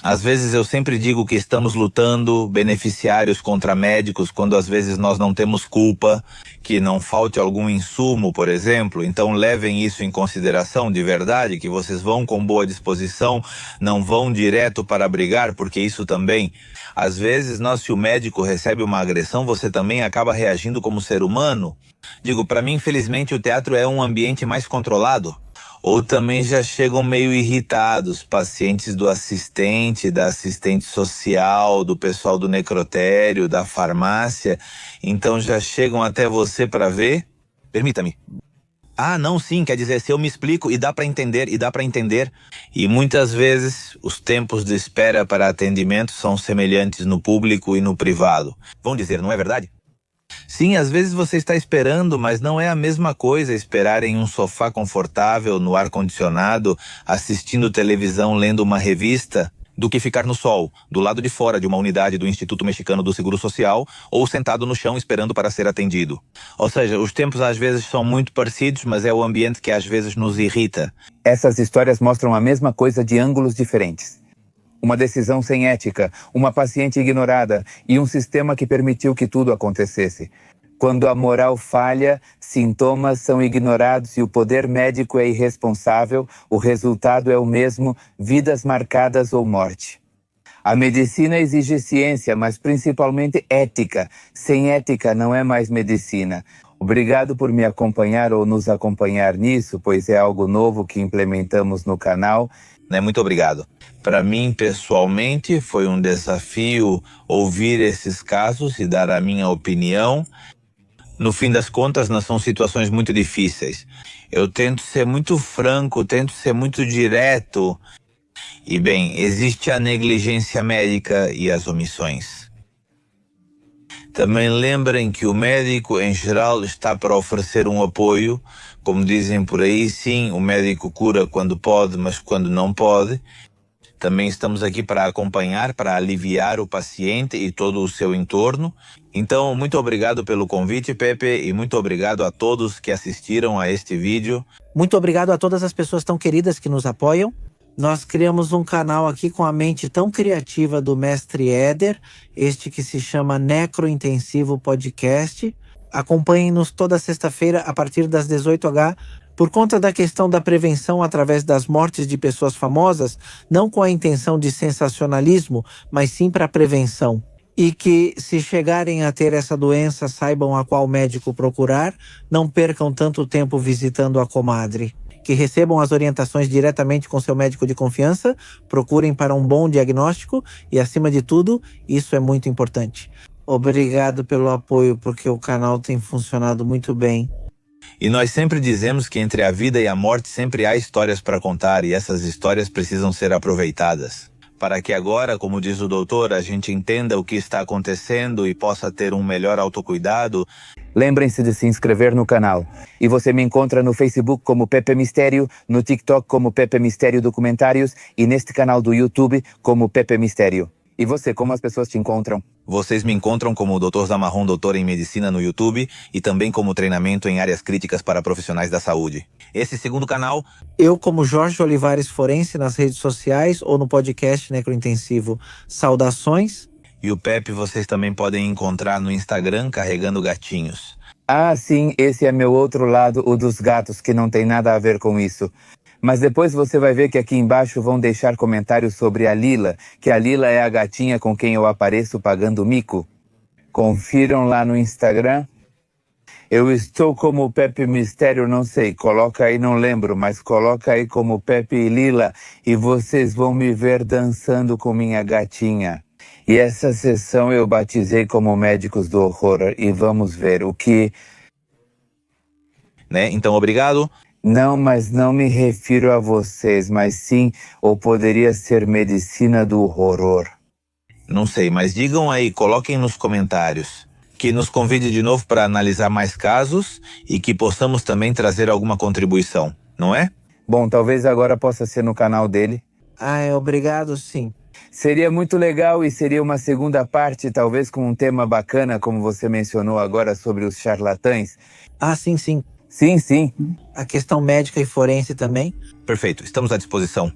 Às vezes eu sempre digo que estamos lutando, beneficiários contra médicos, quando às vezes nós não temos culpa, que não falte algum insumo, por exemplo. Então levem isso em consideração de verdade, que vocês vão com boa disposição, não vão direto para brigar, porque isso também... Às vezes, se o médico recebe uma agressão, você também acaba reagindo como ser humano. Digo, para mim, infelizmente, o teatro é um ambiente mais controlado. Ou também já chegam meio irritados, pacientes do assistente, da assistente social, do pessoal do necrotério, da farmácia. Então já chegam até você para ver. Permita-me. Ah, não, sim, quer dizer, se eu me explico e dá para entender, E muitas vezes os tempos de espera para atendimento são semelhantes no público e no privado. Vão dizer, não é verdade? Sim, às vezes você está esperando, mas não é a mesma coisa esperar em um sofá confortável, no ar-condicionado, assistindo televisão, lendo uma revista, do que ficar no sol, do lado de fora de uma unidade do Instituto Mexicano do Seguro Social ou sentado no chão esperando para ser atendido. Ou seja, os tempos às vezes são muito parecidos, mas é o ambiente que às vezes nos irrita. Essas histórias mostram a mesma coisa de ângulos diferentes. Uma decisão sem ética, uma paciente ignorada e um sistema que permitiu que tudo acontecesse. Quando a moral falha, sintomas são ignorados e o poder médico é irresponsável, o resultado é o mesmo, vidas marcadas ou morte. A medicina exige ciência, mas principalmente ética. Sem ética não é mais medicina. Obrigado por me acompanhar ou nos acompanhar nisso, pois é algo novo que implementamos no canal. Muito obrigado. Para mim, pessoalmente, foi um desafio ouvir esses casos e dar a minha opinião. No fim das contas, não são situações muito difíceis. Eu tento ser muito franco, tento ser muito direto. E bem, existe a negligência médica e as omissões. Também lembrem que o médico, em geral, está para oferecer um apoio. Como dizem por aí, sim, o médico cura quando pode, mas quando não pode. Também estamos aqui para acompanhar, para aliviar o paciente e todo o seu entorno. Então, muito obrigado pelo convite, Pepe, e muito obrigado a todos que assistiram a este vídeo. Muito obrigado a todas as pessoas tão queridas que nos apoiam. Nós criamos um canal aqui com a mente tão criativa do mestre Éder, este que se chama Necrointensivo Podcast. Acompanhem-nos toda sexta-feira a partir das 18h, por conta da questão da prevenção através das mortes de pessoas famosas, não com a intenção de sensacionalismo, mas sim para prevenção. E que, se chegarem a ter essa doença, saibam a qual médico procurar, não percam tanto tempo visitando a comadre. Que recebam as orientações diretamente com seu médico de confiança, procurem para um bom diagnóstico e, acima de tudo, isso é muito importante. Obrigado pelo apoio, porque o canal tem funcionado muito bem. E nós sempre dizemos que entre a vida e a morte sempre há histórias para contar e essas histórias precisam ser aproveitadas. Para que agora, como diz o doutor, a gente entenda o que está acontecendo e possa ter um melhor autocuidado. Lembrem-se de se inscrever no canal. E você me encontra no Facebook como Pepe Mistério, no TikTok como Pepe Mistério Documentários e neste canal do YouTube como Pepe Mistério. E você, como as pessoas te encontram? Vocês me encontram como Dr. Zamarron, doutor em medicina no YouTube e também como treinamento em áreas críticas para profissionais da saúde. Esse segundo canal... Eu como Jorge Olivares Forense nas redes sociais ou no podcast Necrointensivo. Saudações. E o Pepe vocês também podem encontrar no Instagram carregando gatinhos. Ah, sim, esse é meu outro lado, o dos gatos, que não tem nada a ver com isso. Mas depois você vai ver que aqui embaixo vão deixar comentários sobre a Lila, que a Lila é a gatinha com quem eu apareço pagando mico. Confiram lá no Instagram. Eu estou como Pepe Mistério, não sei, coloca aí, não lembro, mas coloca aí como Pepe e Lila e vocês vão me ver dançando com minha gatinha. E essa sessão eu batizei como Médicos do Horror e vamos ver o que... Né? Então, obrigado. Não, mas não me refiro a vocês, mas sim, ou poderia ser Medicina do Horror. Não sei, mas digam aí, coloquem nos comentários. Que nos convide de novo para analisar mais casos e que possamos também trazer alguma contribuição, não é? Bom, talvez agora possa ser no canal dele. Obrigado, sim. Seria muito legal e seria uma segunda parte, talvez com um tema bacana, como você mencionou agora sobre os charlatães. Sim, sim. Sim, sim. A questão médica e forense também. Perfeito, estamos à disposição.